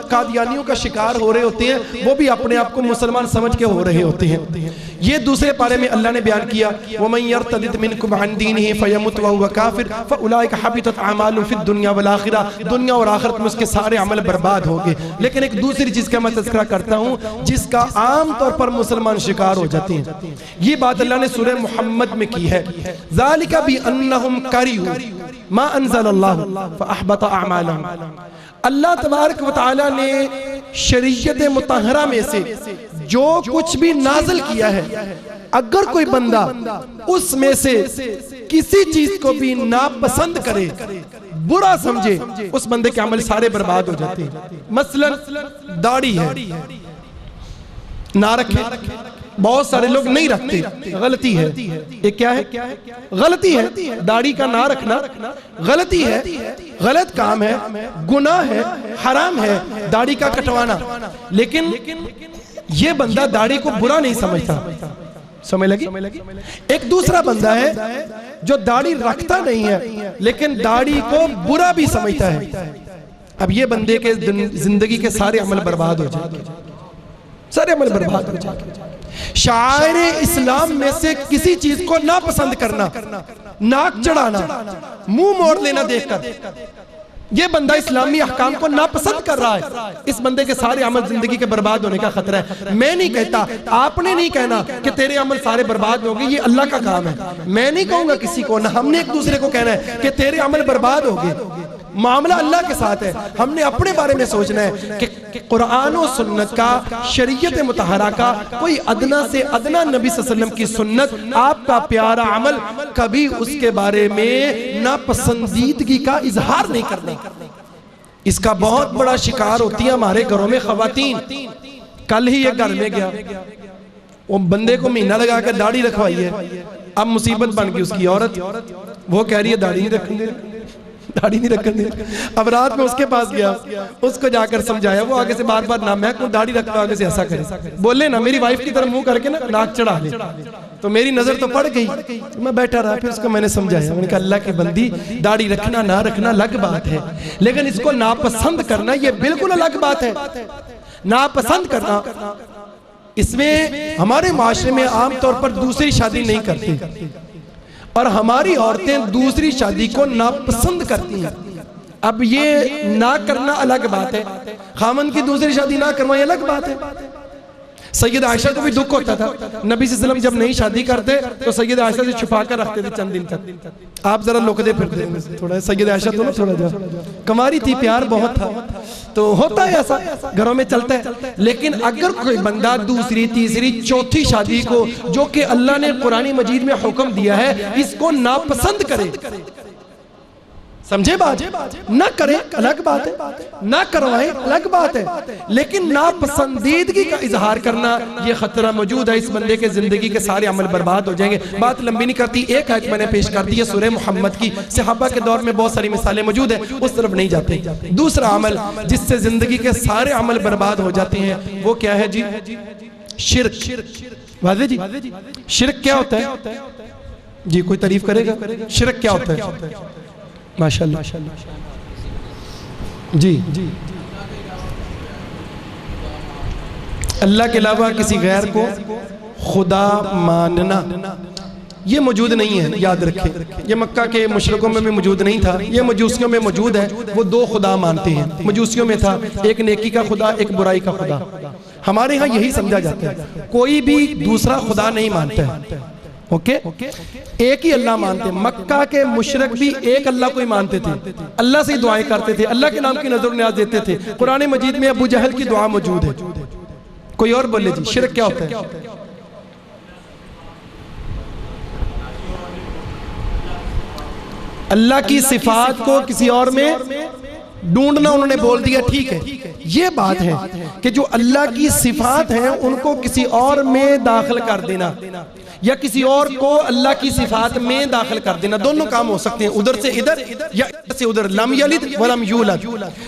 قادیانیوں کا شکار ہو رہے ہوتے ہیں وہ بھی اپنے آپ کو مسلمان سمجھ کے ہو رہے ہوتے ہیں۔ یہ دوسرے پارے میں اللہ نے بیان کیا وَمَن يَرْتَدِدْ مِنْكُمْ عَنْ دِينِهِ فَيَمُتْ وَهُوَ كَافِرٌ فَأُولَٰئِكَ حَبِطَتْ أَعْمَالُهُمْ فِي الدُّنْيَا وَالْآخِرَةِ، دنیا اور آخرت میں اس کے سارے عمل برباد ہو گئے۔ لیکن ایک دوسری چیز کا میں تذکرہ کرتا ہوں جس کا عام طور پر مسلمان شکار ہو جاتے ہیں۔ یہ بات اللہ نے سورہ محمد میں کی ہے، ذَلِكَ بِأَنَّهُمْ كَرِهُوا مَا أَنزَلَ اللَّهُ فَأَحْبَطَ أَعْمَالَهُمْ۔ اللہ تبارک و تعالی نے شریعت مطہرہ میں سے جو کچھ بھی نازل کیا ہے، اگر کوئی بندہ اس میں سے کسی چیز کو بھی ناپسند کرے، برا سمجھے، اس بندے کے عمل سارے برباد ہو جاتے ہیں۔ مثلا داڑھی ہے، نہ رکھے، بہت سارے لوگ نہیں رکھتے، غلطی ہے۔ یہ کیا ہے؟ غلطی ہے، داڑھی کا نہ رکھنا غلطی ہے، غلط کام ہے، گناہ ہے، حرام ہے داڑھی کا کٹوانا، لیکن یہ بندہ داڑھی کو برا نہیں سمجھتا۔ سمجھ لگی؟ ایک دوسرا بندہ ہے جو داڑھی رکھتا نہیں ہے لیکن داڑھی کو برا بھی سمجھتا ہے۔ اب یہ بندے کے زندگی کے سارے عمل برباد ہو جائیں گے، سارے عمل برباد ہو جائیں گے۔ شعائر اسلام میں سے کسی چیز کو ناپسند کرنا، ناک چڑھانا، منہ موڑ لینا دیکھ کر، یہ بندہ اسلامی احکام کو ناپسند کر رہا ہے، اس بندے کے سارے عمل زندگی کے برباد ہونے کا خطرہ ہے۔ میں نہیں کہتا، آپ نے نہیں کہنا کہ تیرے عمل سارے برباد ہو گئے، یہ اللہ کا کام ہے۔ میں نہیں کہوں گا کسی کو، نہ ہم نے ایک دوسرے کو کہنا ہے کہ تیرے عمل برباد ہو گئے۔ معاملہ اللہ کے ساتھ ہے، ہم نے اپنے بارے میں سوچنا ہے کہ قرآن و سنت کا، شریعت مطہرہ کا کوئی ادنا سے ادنا نبی صلی اللہ علیہ وسلم کی سنت، آپ کا پیارا عمل، کبھی اس کے بارے میں ناپسندیدگی کا اظہار نہیں کرنا۔ اس کا بہت بڑا شکار ہوتی ہیں ہمارے گھروں میں خواتین۔ کل ہی ایک گھر میں گیا، وہ بندے کو مہینہ لگا کر داڑھی رکھوائی ہے، اب مصیبت بن گئی اس کی عورت، وہ کہہ رہی ہے داڑھی نہیں رکھنے، داڑھی نہیں رکھنے۔ اب رات میں اس کے پاس گیا، اس کو جا کر سمجھایا، وہ آگے سے بار بار نہ میں کو داڑھی رکھتا، آگے سے ایسا کرے، بولے نا میری وائف کی طرف منہ کر کے نا ناک چڑھا لے، تو میری نظر تو پڑ گئی، میں بیٹھا رہا، پھر اس کو میں نے سمجھایا، میں نے کہا اللہ کی بندی، داڑھی رکھنا نہ رکھنا الگ بات ہے، لیکن اس کو ناپسند کرنا یہ بالکل الگ بات ہے۔ ناپسند کرنا، اس میں ہمارے معاشرے میں عام طور پر دوسری شادی نہیں کرتے، اور ہماری عورتیں دوسری شادی کو ناپسند کرتی ہیں۔ اب یہ نہ کرنا الگ بات ہے، خامن کی دوسری شادی نہ کروائی الگ بات ہے۔ سید عائشہ کو بھی دکھ ہوتا تھا، نبی صلی اللہ علیہ وسلم جب نئی شادی کرتے تو سید عائشہ سے چھپا کر رکھتے تھے چند دن تک، آپ ذرا لوکدے پھرتے ہیں تھوڑا، سید عائشہ تو نہ تھوڑا جا کماری تھی، پیار بہت تھا، تو ہوتا ہے ایسا، گھروں میں چلتا ہے۔ لیکن اگر کوئی بندہ دوسری تیسری چوتھی شادی کو، جو کہ اللہ نے قرآن مجید میں حکم دیا ہے، اس کو ناپسند کرے، سمجھے بات، نہ کرے الگ بات ہے، نہ کروائے الگ بات ہے، لیکن ناپسندیدگی کا اظہار کرنا یہ خطرہ موجود ہے، اس بندے کے زندگی کے سارے عمل برباد ہو جائیں گے۔ بات لمبی نہیں کرتی، ایک آیت میں نے پیش کر دی ہے سورہ محمد کی، صحابہ کے دور میں بہت ساری مثالیں موجود ہیں، اس طرف نہیں جاتے۔ دوسرا عمل جس سے زندگی کے سارے عمل برباد ہو جاتے ہیں وہ کیا ہے جی؟ شرک۔ واضح جی؟ شرک کیا ہوتا ہے جی؟ کوئی تعریف کرے گا؟ شرک کیا ہوتا ہے؟ ماشاءاللہ جی، اللہ کے علاوہ کسی غیر کو خدا ماننا، یہ موجود نہیں ہے، یاد رکھیں، یہ مکہ کے مشرکوں میں بھی موجود نہیں تھا، یہ مجوسیوں میں موجود ہے۔ وہ دو خدا مانتے ہیں، مجوسیوں میں تھا ایک نیکی کا خدا، ایک برائی کا خدا۔ ہمارے ہاں یہی سمجھا جاتا ہے، کوئی بھی دوسرا خدا نہیں مانتا ہے، اوکے؟ ایک ہی اللہ مانتے ہیں۔ مکہ کے مشرک بھی ایک اللہ کو ہی مانتے تھے، اللہ سے ہی دعائیں کرتے تھے، اللہ کے نام کی نظر و نیاز دیتے تھے۔ قرآن مجید میں ابو جہل کی دعا موجود ہے۔ کوئی اور بولے جی، شرک کیا ہوتا ہے؟ اللہ کی صفات کو کسی اور میں ڈھونڈنا، انہوں نے بول دیا ٹھیک ہے۔ یہ بات ہے کہ جو اللہ کی صفات ہیں ان کو کسی اور میں داخل کر دینا، یا کسی اور کو اللہ کی صفات میں داخل کر دینا، دونوں کام ہو سکتے ہیں، ادھر سے ادھر یا ادھر سے ادھر۔ لم یلد ولم یولد،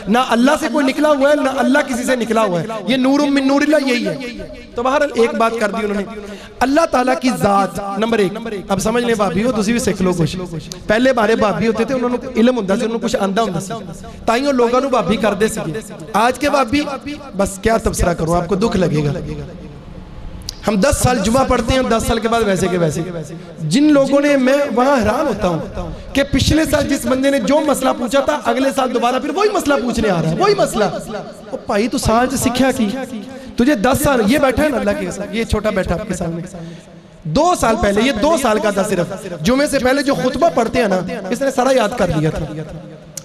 نہ اللہ سے کوئی نکلا ہوا ہے نہ اللہ کسی سے نکلا ہوا ہے، یہ نور من نور اللہ، یہی ہے۔ تو بہرحال ایک بات کر دی انہوں نے، اللہ تعالیٰ کی ذات نمبر ایک۔ اب سمجھ لیں بھابی ہو، تسی بھی سیکھ لو کچھ۔ پہلے بارے بھابی ہوتے تھے، انہوں نے علم ہوتا سی، انہوں نے کچھ آندہ ہوتا سی، تائیوں لوگوں نے بھابی کر دے سکے۔ آج کے بھابی بس کیا تبصرہ کروں، آپ کو دکھ لگے گا۔ ہم 10 سال جمعہ پڑھتے ہیں، 10 سال کے بعد ویسے کے ویسے۔ جن لوگوں نے، میں وہاں حیران ہوتا ہوں کہ پچھلے سال جس بندے نے جو مسئلہ پوچھا تھا، اگلے سال دوبارہ پھر وہی مسئلہ پوچھنے آ رہا ہے، وہی مسئلہ۔ او بھائی تو سال سے سکھیا کی، تجھے 10 سال، یہ بیٹھا ہے نا اللہ کے ساتھ، یہ چھوٹا بیٹھا آپ کے سامنے، 2 سال پہلے، یہ 2 سال کا تھا صرف، جمعے سے پہلے جو خطبہ پڑھتے ہیں نا، اس نے سارا یاد کر لیا تھا۔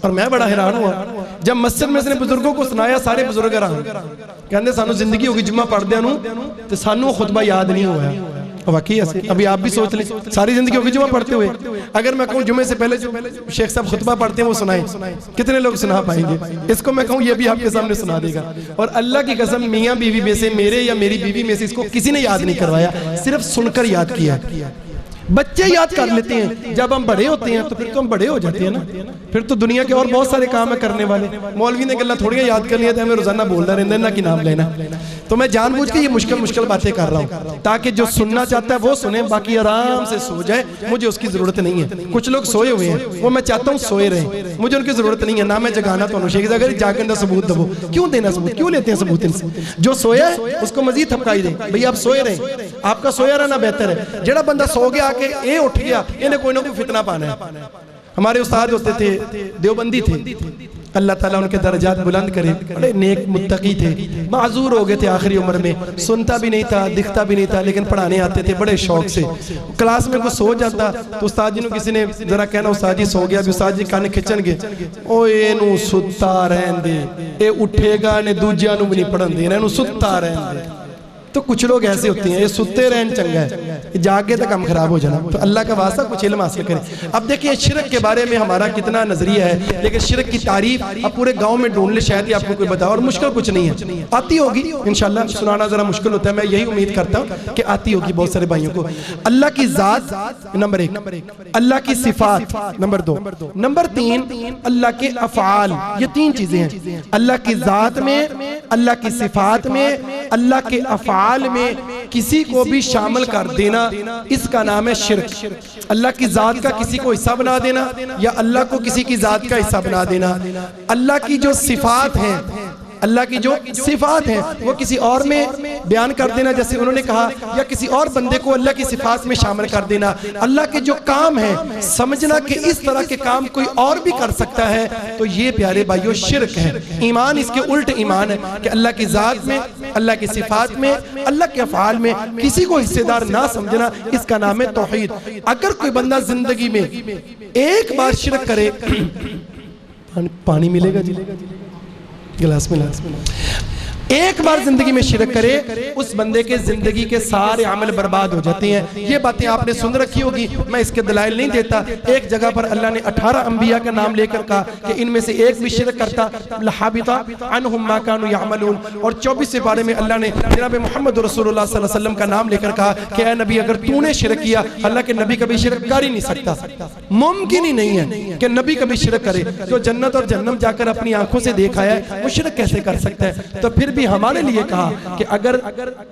اور میں بڑا حیران ہوا جب مسجد میں اس نے بزرگوں کو سنایا، سارے بزرگ رہا کہنے سانو زندگی ہوگی جمعہ پڑھ دیا نو تو سانو خطبہ یاد نہیں ہوا ہے۔ واقعی ایسے ابھی آپ بھی سوچ لیں، ساری زندگی ہوگی جمعہ پڑھتے ہوئے، اگر میں کہوں جمعے سے پہلے جو شیخ صاحب خطبہ پڑھتے ہیں وہ سنائیں، کتنے لوگ سنا پائیں گے؟ اس کو میں کہوں یہ بھی آپ کے سامنے سنا دے گا۔ اور اللہ کی قسم میاں بیوی میں سے، میرے یا میری بیوی میں سے اس کو کسی نے یاد نہیں کروایا، صرف سن کر یاد کیا۔ بچے یاد کر لیتے ہیں، جب ہم بڑے ہوتے ہیں تو پھر تو ہم بڑے ہو جاتے ہیں نا، پھر تو دنیا کے اور بہت سارے کام ہیں کرنے والے۔ مولوی نے گلہ تھوڑی یاد کر لیا تھا، ہمیں روزانہ بولنا رہنا ہے نا کہ نام لینا۔ تو میں جان بوجھ کے یہ مشکل باتیں کر رہا ہوں تاکہ جو سننا چاہتا ہے وہ سنیں، باقی آرام سے سو جائے، مجھے اس کی ضرورت نہیں ہے۔ کچھ لوگ سوئے ہوئے ہیں، وہ میں چاہتا ہوں سوئے رہیں، مجھے ان کی ضرورت نہیں ہے، نہ میں جگانا تو انہوں شیخ اگر جاگندہ ثبوت دو، کیوں دینا ثبوت، کیوں لیتے ہیں ثبوت ان سے؟ جو سویا ہے اس کو مزید تھپکائی دیں، بھئی آپ سوئے رہیں، آپ کا سویا رہنا بہتر ہے۔ جڑا بندہ سو گیا آ کے اے اٹھ گیا، انہیں کوئی نہ کوئی فتنہ پانا ہے۔ ہمارے استاد ہوتے تھے، دیوبندی تھے، اللہ تعالیٰ ان کے درجات بلند کرے، بڑے نیک متقی تھے، معذور ہو گئے تھے آخری عمر میں، سنتا بھی نہیں تھا، دکھتا بھی نہیں تھا، لیکن پڑھانے آتے تھے بڑے شوق سے۔ کلاس میں کوئی سو جاتا تو استاد جی نے کسی نے ذرا کہنا استاد جی سو گیا، بھی استاد جی کانے کھچن گے، اوے نو ستا رہن دے، اے اٹھے گا نے دوجیاں نو بھی نہیں پڑھن دے، نو ستا رہن دے۔ تو کچھ لوگ ایسے ہوتے ہیں، یہ ستے رہن چنگا ہے، جاگے تک ہم خراب ہو جانا۔ تو اللہ کا واسطہ کچھ علم حاصل کریں۔ اب دیکھیں شرک کے بارے میں ہمارا کتنا نظریہ ہے، لیکن شرک کی تعریف اب پورے گاؤں میں ڈھونڈ لے، شاید ہی آپ کو کوئی بتاؤ، اور مشکل کچھ نہیں ہے، آتی ہوگی انشاءاللہ، سنانا ذرا مشکل ہوتا ہے، میں یہی امید کرتا ہوں کہ آتی ہوگی بہت سارے بھائیوں کو۔ اللہ کی ذات نمبر 1، اللہ کی صفات نمبر 2، نمبر 3 اللہ کے افعال۔ یہ 3 چیزیں ہیں، اللہ کی ذات میں، اللہ کی صفات میں، اللہ کے افعال میں کسی کو بھی شامل کر دینا، اس کا نام ہے شرک۔ اللہ کی ذات کا کسی کو حصہ بنا دینا، یا اللہ کو کسی کی ذات کا حصہ بنا دینا۔ اللہ کی جو صفات ہیں، اللہ کی جو صفات ہیں وہ کسی اور میں بیان کر دینا، جیسے انہوں نے کہا، یا کسی اور بندے کو اللہ کی صفات میں شامل کر دینا۔ اللہ کے جو کام ہیں سمجھنا کہ اس طرح کے کام کوئی اور بھی کر سکتا ہے، تو یہ پیارے بھائیو شرک ہے۔ ایمان اس کے الٹ ایمان ہے کہ اللہ کی ذات میں، اللہ کی صفات میں، اللہ کے افعال میں کسی کو حصے دار نہ سمجھنا، اس کا نام ہے توحید۔ اگر کوئی بندہ زندگی میں ایک بار شرک کرے، پانی ملے گا جی، گلاس میں ایک بار زندگی میں شرک کرے، اس بندے کے زندگی کے سارے عمل برباد ہو جاتے ہیں۔ یہ باتیں آپ نے سن رکھی ہوگی، میں اس کے دلائل نہیں دیتا۔ ایک جگہ پر اللہ نے 18 انبیاء کا نام لے کر کہا کہ ان میں سے ایک بھی شرک کرتا لحبط عنہم ما كانوا يعملون، اور 24 پارے میں اللہ نے جناب محمد رسول اللہ صلی اللہ علیہ وسلم کا نام لے کر کہا کہ اے نبی اگر تو نے شرک کیا، اللہ کے نبی کبھی شرک کر ہی نہیں سکتا، ممکن ہی نہیں ہے کہ نبی کبھی شرک کرے۔ جو جنت اور جہنم جا کر اپنی آنکھوں سے دیکھا ہے وہ شرک کیسے کر سکتا ہے؟ تو پھر بھی ہمارے لیے کہا کہ اگر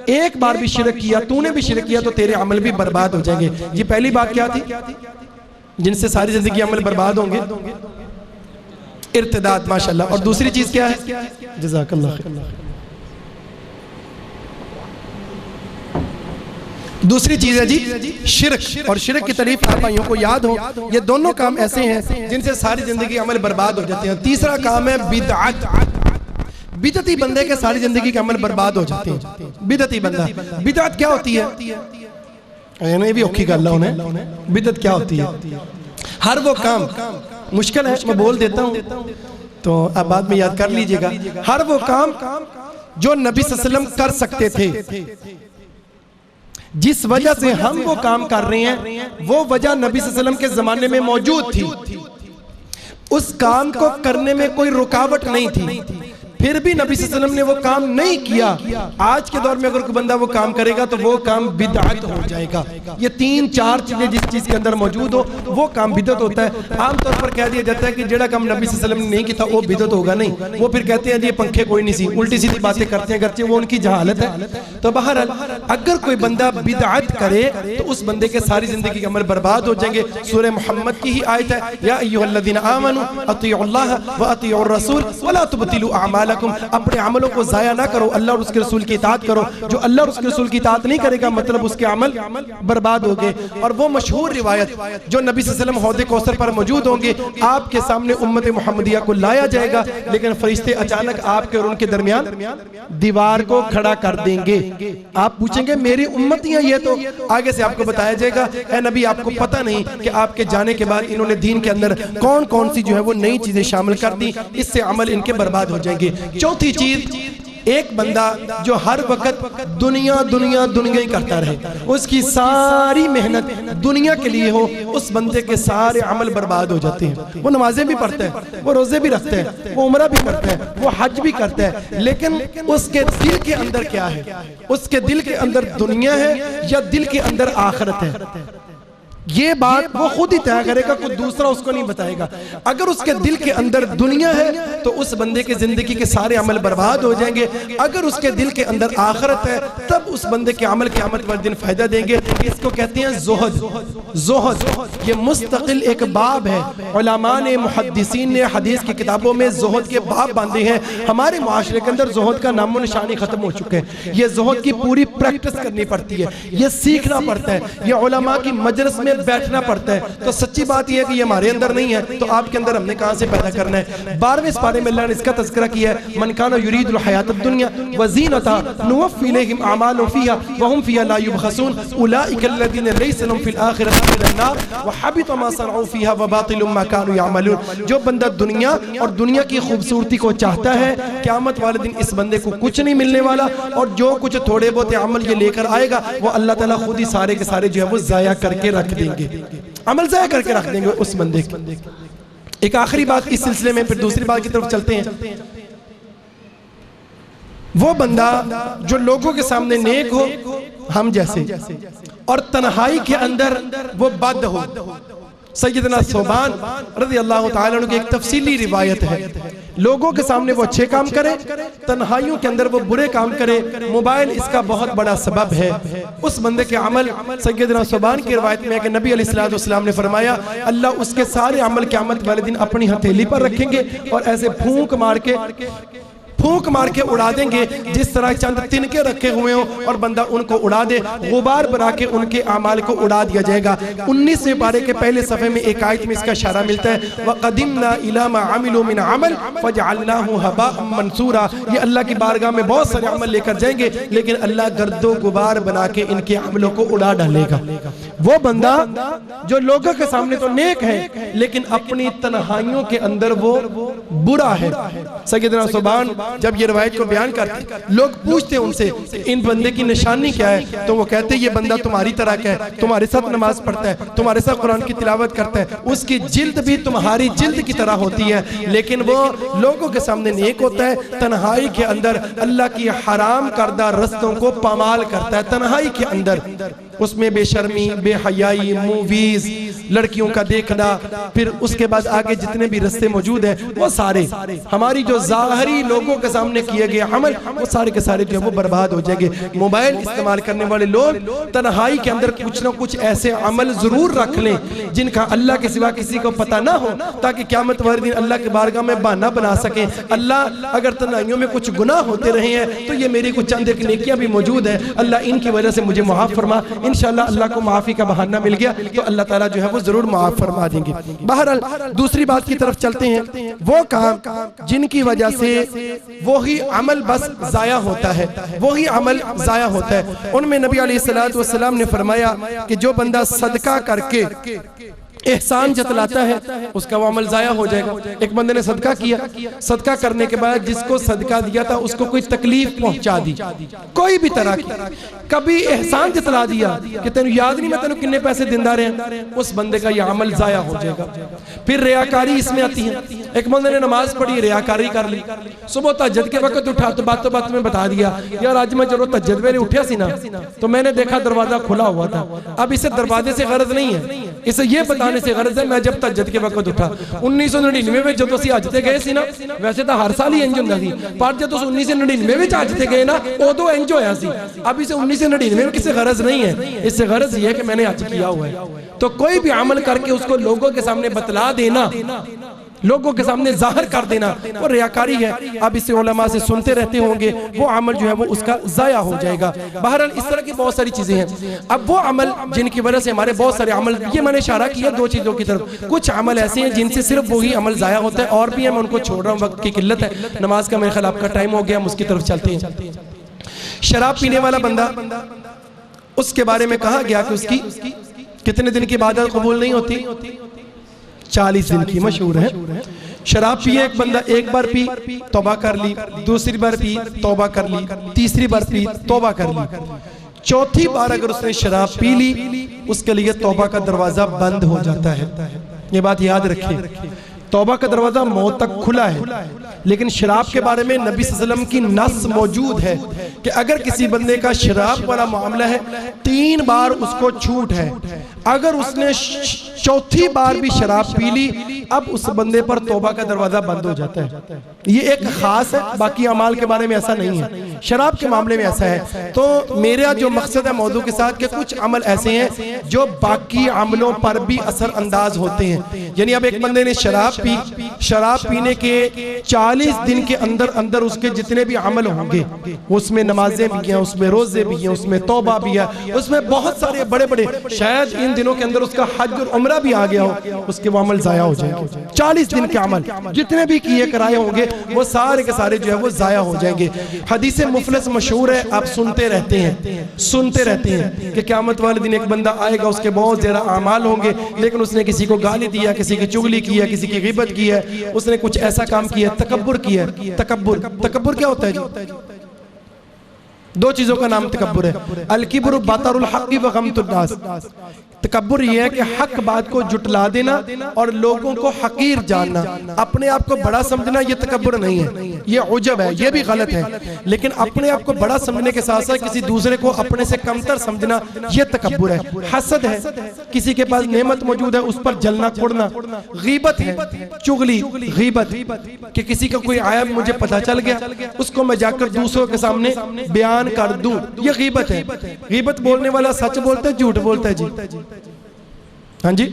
ایک بار بھی شرک کیا، تو نے بھی شرک کیا، تو تیرے عمل بھی برباد ہو جائیں گے۔ یہ پہلی بات کیا تھی جن سے ساری زندگی عمل برباد ہوں گے؟ ارتداد، ماشاءاللہ۔ اور دوسری چیز کیا ہے؟ جزاک اللہ خیر۔ دوسری چیز ہے جی شرک، اور شرک کی تعریف آپ بھائیوں کو یاد ہو، یہ دونوں کام ایسے ہیں جن سے ساری زندگی عمل برباد ہو جاتے ہیں۔ تیسرا کام ہے بدعت، بدعتی بندے کے ساری زندگی کے عمل برباد ہو جاتے ہیں۔ بدعتی بندہ، بدعت کیا ہوتی ہے؟ یہ بھی اوکھی گل ہے انہیں، بدعت کیا ہوتی ہے؟ ہر وہ کام، مشکل ہے میں بول دیتا ہوں تو اب بعد میں یاد کر لیجئے گا، ہر وہ کام جو نبی صلی اللہ علیہ وسلم کر سکتے تھے، جس وجہ سے ہم وہ کام کر رہے ہیں وہ وجہ نبی صلی اللہ علیہ وسلم کے زمانے میں موجود تھی، اس کام کو کرنے میں کوئی رکاوٹ نہیں تھی، پھر بھی نبی صلی اللہ علیہ وسلم نے وہ کام نہیں کیا۔ آج کے دور میں اگر کوئی بندہ وہ کام کرے گا تو وہ کام بدعت ہو جائے گا۔ یہ تین چار چیزیں جس چیز کے اندر موجود ہو وہ کام بدعت ہوتا ہے۔ عام طور پر کہہ دیا جاتا ہے کہ جڑا کام نبی صلی اللہ علیہ وسلم نے نہیں کیا تھا وہ بدعت ہوگا نہیں، وہ پھر کہتے ہیں جی یہ پنکھے کوئی نہیں سی، الٹی سیدھی باتیں کرتے ہیں، گرچہ وہ ان کی جہالت ہے۔ تو بہرحال اگر کوئی بندہ بدعت کرے تو اس بندے کے ساری زندگی کے عمل برباد ہو جائیں گے۔ سورہ محمد کی ہی آیت ہے، یا ایھا الذین آمنوا اطیعوا اللہ واطیعوا الرسول ولا تبطلوا اعمالکم، اپنے عملوں کو ضائع نہ کرو، اللہ اور اس کے رسول کی اطاعت کرو۔ جو اللہ اور اس کے رسول کی اطاعت نہیں کرے گا مطلب اس کے عمل برباد ہو گئے۔ اور وہ مشہور روایت جو نبی صلی اللہ علیہ وسلم حوض کوثر پر موجود ہوں گے، آپ کے سامنے امت محمدیہ کو لایا جائے گا، لیکن فرشتے اچانک آپ کے اور ان کے درمیان دیوار کو کھڑا کر دیں گے۔ آپ پوچھیں گے میری امتیاں یہ تو، آگے سے آپ کو بتایا جائے گا اے نبی آپ کو پتہ نہیں کہ آپ کے جانے کے بعد انہوں نے دین کے اندر کون کون سی جو ہے وہ نئی چیزیں شامل کر دی، اس سے عمل ان کے برباد ہو جائیں گے۔ چوتھی چیز، ایک بندہ جو ہر وقت دنیا دنیا دنیا ہی کرتا رہے، اس کی ساری محنت دنیا کے لیے ہو، اس بندے کے سارے عمل برباد ہو جاتے ہیں۔ وہ نمازیں بھی پڑھتا ہے، وہ روزے بھی رکھتا ہے، وہ عمرہ بھی کرتا ہے، وہ حج بھی کرتا ہے، لیکن اس کے دل کے اندر کیا ہے؟ اس کے دل کے اندر دنیا ہے یا دل کے اندر آخرت ہے؟ یہ بات وہ خود ہی طے کرے گا، کوئی دوسرا اس کو نہیں بتائے گا۔ اگر اس کے دل کے اندر دنیا ہے تو اس بندے کے زندگی کے سارے عمل برباد ہو جائیں گے، اگر اس کے دل کے اندر آخرت ہے تب اس بندے کے عمل قیامت والے دن فائدہ دیں گے۔ اس کو کہتے ہیں زہد۔ زہد یہ مستقل ایک باب ہے، علماء نے محدثین نے حدیث کی کتابوں میں زہد کے باب باندھے ہیں۔ ہمارے معاشرے کے اندر زہد کا نام و نشانی ختم ہو چکے ہیں۔ یہ زہد کی پوری پریکٹس کرنی پڑتی ہے، یہ سیکھنا پڑتا ہے، یہ علماء کی مجلس میں بیٹھنا پڑتا ہے۔ تو سچی بات یہ ہے کہ یہ ہمارے اندر نہیں ہے تو آپ کے اندر ہم نے کہاں سے پیدا کرنا ہے؟ 12ویں سپارے میں اللہ نے اس کا تذکرہ کیا ہے، من کان یرید الحیات الدنیا وزینتها نوفی الیہم اعمالهم فیہا وہم فیہا لا یبخسون اولئک الذین لیس لهم فی الآخرۃ الا النار وحبط ما صنعوا فیہا وباطل ما كانوا یعملون۔ جو بندہ دنیا اور دنیا کی خوبصورتی کو چاہتا ہے، قیامت والے دن اس بندے کو کچھ نہیں ملنے والا، اور جو کچھ تھوڑے بہت عمل یہ لے کر آئے گا وہ اللہ تعالیٰ خود ہی سارے کے سارے جو ہے وہ ضائع کر کے رکھ دیں گے، عمل ضائع کر کے رکھ دیں گے اس بندے کی۔ ایک آخری بات اس سلسلے میں، پھر دوسری بات کی طرف چلتے ہیں۔ وہ بندہ جو لوگوں کے سامنے نیک ہو ہم جیسے، اور تنہائی کے اندر وہ بد ہو۔ سیدنا ثوبان رضی اللہ تعالیٰ عنہ کی ایک تفصیلی روایت ہے، لوگوں کے سامنے وہ اچھے کام کرے، تنہائیوں کے اندر وہ برے کام کرے۔ موبائل اس کا بہت بڑا سبب ہے۔ اس بندے کے عمل، سیدنا ثوبان کی روایت میں ہے کہ نبی علیہ السلام نے فرمایا اللہ اس کے سارے عمل قیامت والے دن اپنی ہتھیلی پر رکھیں گے اور ایسے پھونک مار کے اڑا دیں گے جس طرح چند تنکے رکھے ہوئے ہوں اور بندہ ان کو اڑا دے، غبار بنا کے ان کے اعمال کو اڑا دیا جائے گا۔ 19ویں پارے کے پہلے صفحے میں ایک آیت میں اس کا اشارہ ملتا ہے، وَقَدِمْنَا إِلَى مَا عَمِلُوا مِنْ عَمَلٍ فَجَعَلْنَاهُ هَبَاءً مَنْثُورًا۔ یہ اللہ کی بارگاہ میں بہت سارے عمل لے کر جائیں گے لیکن اللہ گرد و غبار بنا کے ان کے عملوں کو اڑا ڈالے گا۔ وہ بندہ جو لوگوں کے سامنے تو نیک ہے لیکن اپنی تنہائیوں کے اندر وہ برا ہے۔ سیدنا ثوبان جب یہ روایت کو بیان کرتے، لوگ پوچھتے ان سے ان بندے کی نشانی کیا ہے، تو وہ کہتے یہ بندہ تمہاری طرح کا ہے، تمہارے ساتھ نماز پڑھتا ہے، تمہارے ساتھ قرآن کی تلاوت کرتا ہے، اس کی جلد بھی تمہاری جلد کی طرح ہوتی ہے، لیکن وہ لوگوں کے سامنے نیک ہوتا ہے، تنہائی کے اندر اللہ کی حرام کردہ رستوں کو پامال کرتا ہے۔ تنہائی کے اندر اس میں بے شرمی، بے حیائی، موویز لڑکیوں کا دیکھنا، پھر اس کے بعد آگے جتنے بھی رستے موجود ہیں وہ سارے ہماری جو ظاہری لوگوں کے سامنے کیے گئے عمل وہ سارے کے سارے جو ہے وہ برباد ہو جائیں گے۔ موبائل استعمال کرنے والے لوگ تنہائی کے اندر کچھ نہ کچھ ایسے عمل ضرور رکھ لیں جن کا اللہ کے سوا کسی کو پتہ نہ ہو، تاکہ قیامت والے دن اللہ کے بارگاہ میں بہانہ بنا سکیں، اللہ اگر تنہائیوں میں کچھ گناہ ہوتے رہے ہیں تو یہ میری کچھ چند ایک نیکیاں بھی موجود ہیں، اللہ ان کی وجہ سے مجھے معاف فرما۔ انشاءاللہ اللہ کو معافی کا بہانہ مل گیا تو اللہ تعالیٰ جو ہے وہ ضرور معاف فرما دیں گے۔ بہرحال دوسری بات کی طرف چلتے ہیں، وہ کام جن کی وجہ سے وہی عمل بس ضائع ہوتا ہے، وہی عمل ضائع ہوتا ہے۔ ان میں نبی علیہ السلام نے فرمایا کہ جو بندہ صدقہ کر کے احسان جتلاتا ہے اس کا وہ عمل ضائع ہو جائے گا۔ ایک بندے نے صدقہ کیا، صدقہ کرنے کے بعد جس کو صدقہ دیا تھا اس کو کوئی تکلیف پہنچا دی، کوئی بھی طرح کی، کبھی احسان جتلا دیا کہ تینوں یاد نہیں میں تینوں کتنے پیسے دیندار ہیں، اس بندے کا یہ عمل ضائع ہو جائے گا۔ پھر ریاکاری اس میں آتی ہے۔ ایک بندے نے نماز پڑھی، ریاکاری کر لی، صبح تہجد کے وقت اٹھا تو بات میں بتا دیا یار آج میں چلو تہجد میں اٹھیا سی نا تو میں نے دیکھا دروازہ کھلا ہوا تھا، اب اسے دروازے سے غرض نہیں ہے، اسے یہ بتانے سے غرض ہے میں جب تہجد کے وقت اٹھا 1999 میں جب اسی حج تے گئے سی نا، ویسے تو ہر سال ہی انج ہوندا سی پر جب 1999 میں حج تے گئے نا ادو انج ہویا سی، اب اسے 1999 میں کسی غرض نہیں ہے، اس سے غرض یہ ہے کہ میں نے حج کیا ہوا ہے۔ تو کوئی بھی عمل کر کے اس کو لوگوں کے سامنے بتلا دینا، لوگوں کے سامنے ظاہر کر دینا وہ ریاکاری ہے۔ اب اسے علماء سے سنتے رہتے ہوں گے وہ عمل جو ہے وہ اس کا ضائع ہو جائے گا۔ بہرحال اس طرح کی بہت ساری چیزیں ہیں۔ اب وہ عمل جن کی وجہ سے ہمارے بہت سارے عمل، یہ میں نے اشارہ کیا دو چیزوں کی طرف، کچھ عمل ایسے ہیں جن سے صرف وہی عمل ضائع ہوتا ہے، اور بھی ہے میں ان کو چھوڑ رہا ہوں، وقت کی قلت ہے، نماز کا میرے خیال آپ کا ٹائم ہو گیا، ہم اس کی طرف چلتے ہیں۔ شراب پینے والا بندہ، اس کے بارے میں کہا گیا کہ اس کی کتنے دن کی عبادت قبول نہیں ہوتی؟ 40 دن کی، مشہور ہے۔ شراب پیے ایک بندہ، ایک بار پی توبہ کر لی، دوسری بار پی توبہ کر لی، تیسری بار پی توبہ کر لی، چوتھی بار اگر اس نے شراب پی لی اس کے لیے توبہ کا دروازہ بند ہو جاتا ہے۔ یہ بات یاد رکھیں، توبہ کا دروازہ موت تک کھلا ہے، لیکن شراب کے بارے میں نبی صلی اللہ علیہ وسلم کی نص موجود ہے کہ اگر کسی بندے کا شراب والا معاملہ ہے 3 بار اس کو چھوٹ ہے، اگر اس نے چوتھی بار بھی شراب پی لی اب اس بندے پر توبہ کا دروازہ بند ہو جاتا ہے۔ یہ ایک خاص ہے، باقی اعمال کے بارے میں ایسا نہیں ہے، شراب کے معاملے میں ایسا ہے۔ تو میرا جو مقصد ہے موضوع کے ساتھ کہ کچھ عمل ایسے ہیں جو باقی عملوں پر بھی اثر انداز ہوتے ہیں، یعنی اب ایک بندے نے شراب پی، شراب پینے کے 40 دن کے اندر اس کے جتنے بھی عمل ہوں گے، اس میں نمازیں بھی ہیں، اس میں روزے بھی ہیں، اس میں توبہ بھی ہے، اس میں بہت سارے بڑے بڑے، شاید ان دنوں کے اندر اس کا حج اور عمرہ بھی آ گیا ہو، اس کے وہ عمل ضائع ہو جائیں گے۔ 40 دن کے عمل جتنے بھی کیے کرائے ہوں گے وہ سارے کے سارے جو ہے وہ ضائع ہو جائیں گے۔ حدیث مفلس مشہور ہے، آپ سنتے رہتے ہیں کہ قیامت والے دن ایک بندہ آئے گا، اس کے بہت زیادہ اعمال ہوں گے لیکن اس نے کسی کو گالی دیا، کسی کی چغلی کی ہے، کسی کی غیبت کی ہے، اس نے کچھ ایسا کام کیا ہے، تکبر کیا ہے۔ تکبر کیا ہوتا ہے جی؟ 2 چیزوں کا نام تکبر ہے، الکبر بطر الحق و غمت الناس۔ تکبر یہ ہے کہ حق بات کو جھٹلا دینا اور لوگوں کو حقیر جاننا، اپنے آپ کو بڑا سمجھنا، یہ تکبر نہیں ہے، یہ عجب ہے، یہ بھی غلط ہے، لیکن اپنے آپ کو بڑا سمجھنے کے ساتھ ساتھ کسی دوسرے کو اپنے سے کمتر سمجھنا یہ تکبر ہے۔ حسد ہے، کسی کے پاس نعمت موجود ہے اس پر جلنا کوڑنا۔ غیبت ہے، چغلی، غیبت کہ کسی کا کوئی عیب مجھے پتہ چل گیا اس کو میں جا کر دوسروں کے سامنے بیان کر دوں، یہ غیبت ہے۔ غیبت بولنے والا سچ بولتا ہے جھوٹ بولتا ہے جی؟ ہاں جی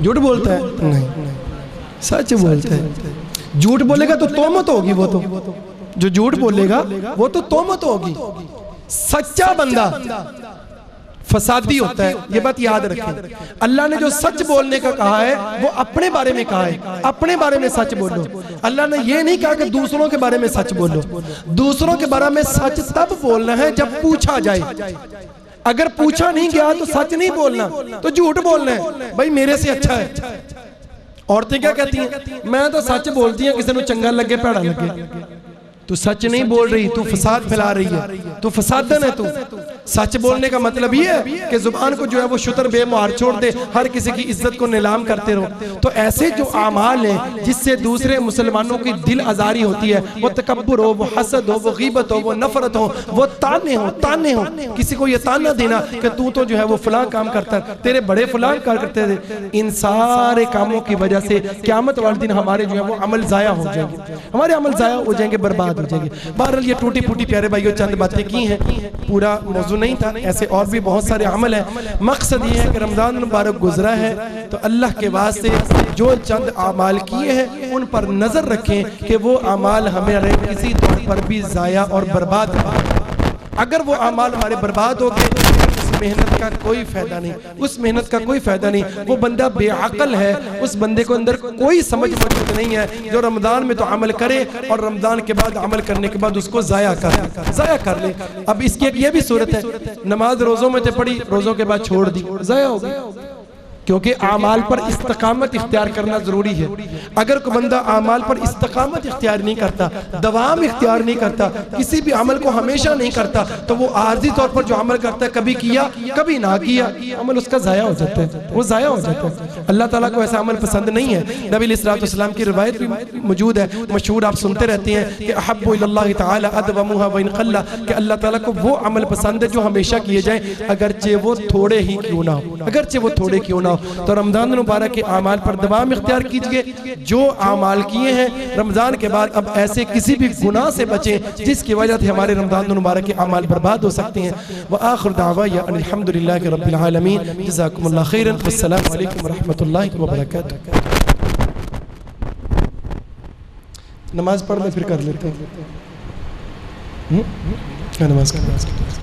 جھوٹ بولتا ہے؟ نہیں، سچ بولتا ہے۔ جھوٹ بولے گا تو تہمت ہوگی، وہ تو جو جھوٹ بولے گا وہ تو تہمت ہوگی۔ سچا بندہ فسادی ہوتا ہے، یہ بات یاد رکھیں۔ اللہ نے جو سچ بولنے کا کہا ہے وہ اپنے بارے میں کہا ہے، اپنے بارے میں سچ بولو۔ اللہ نے یہ نہیں کہا کہ دوسروں کے بارے میں سچ بولو، دوسروں کے بارے میں سچ تب بولنا ہے جب پوچھا جائے، اگر پوچھا نہیں گیا تو سچ نہیں بولنا، تو جھوٹ بولنا ہے، بھائی میرے سے اچھا ہے۔ عورتیں کیا کہتی ہیں؟ میں تو سچ بولتی ہیں، کسی نے چنگا لگے پیڑا لگے۔ تو سچ نہیں بول رہی، تو فساد پھیلا رہی ہے، تو فسادن ہے۔ تو سچ بولنے کا مطلب یہ ہے کہ زبان کو جو ہے وہ شتر بے مہار چھوڑ دے، ہر کسی کی عزت کو نیلام کرتے رہو۔ تو ایسے جو اعمال ہیں جس سے دوسرے مسلمانوں کی دل آزاری ہوتی ہے، وہ تکبر ہو، وہ حسد ہو، وہ غیبت ہو، وہ نفرت ہو، وہ تانے ہو، کسی کو یہ تانا دینا کہ تو جو ہے وہ فلاں کام کرتا ہے، تیرے بڑے فلاں کام کرتے تھے، ان سارے کاموں کی وجہ سے قیامت والے دن ہمارے جو ہے وہ عمل ضائع ہو جائیں گے، ہمارے عمل ضائع ہو جائیں گے، برباد ہو جائیں گے۔ بہرحال یہ ٹوٹی پھوٹی پیارے بھائیوں چند باتیں کی ہیں، پورا موضوع نہیں تھا، ایسے اور بھی بہت سارے عمل ہیں۔ مقصد یہ ہے کہ رمضان مبارک گزرا ہے تو اللہ کے واسطے جو چند اعمال کیے ہیں ان پر نظر رکھیں کہ وہ اعمال ہمارے کسی طور پر بھی ضائع اور برباد نہ ہوں۔ اگر وہ اعمال ہمارے برباد ہو گئے اس محنت کا کوئی فائدہ نہیں، اس محنت کا کوئی فائدہ نہیں، وہ بندہ بے عقل ہے، اس بندے کو اندر کوئی سمجھ موجود نہیں ہے جو رمضان میں تو عمل کرے اور رمضان کے بعد عمل کرنے کے بعد اس کو ضائع کر لے۔ اب اس کی ایک یہ بھی صورت ہے، نماز روزوں میں تے پڑھی، روزوں کے بعد چھوڑ دی، ضائع ہو گئی، کیونکہ اعمال پر استقامت اختیار کرنا ضروری ہے۔ اگر کوئی بندہ اعمال پر استقامت اختیار نہیں کرتا، دوام اختیار نہیں کرتا، کسی بھی عمل کو ہمیشہ نہیں کرتا، تو وہ عارضی طور پر جو عمل کرتا ہے، کبھی کیا کبھی نہ کیا، عمل اس کا ضائع ہو جاتا ہے، وہ ضائع ہو جاتا ہے۔ اللہ تعالیٰ کو ایسا عمل پسند نہیں ہے۔ نبی علیہ السلام کی روایت بھی موجود ہے، مشہور، آپ سنتے رہتے ہیں کہ احب الی اللہ تعالی ادومها وان قل، کہ اللہ تعالیٰ کو وہ عمل پسند ہے جو ہمیشہ کیے جائیں اگرچہ وہ تھوڑے ہی کیوں نہ ہو، اگرچہ وہ تھوڑے کیوں نہ ہو۔ تو رمضان مبارک کے اعمال پر دوام اختیار کیجئے، جو اعمال کیے ہیں رمضان کے بعد اب ایسے کسی بھی گناہ سے بچیں جس کی وجہ سے ہمارے رمضان مبارک کے اعمال برباد ہو سکتے ہیں۔ وآخر دعوایا ان الحمدللہ رب العالمین، جزاکم اللہ خیرا، والسلام علیکم ورحمۃ اللہ وبرکاتہ۔ نماز پڑھ لیں پھر کر لیتے ہیں، نماز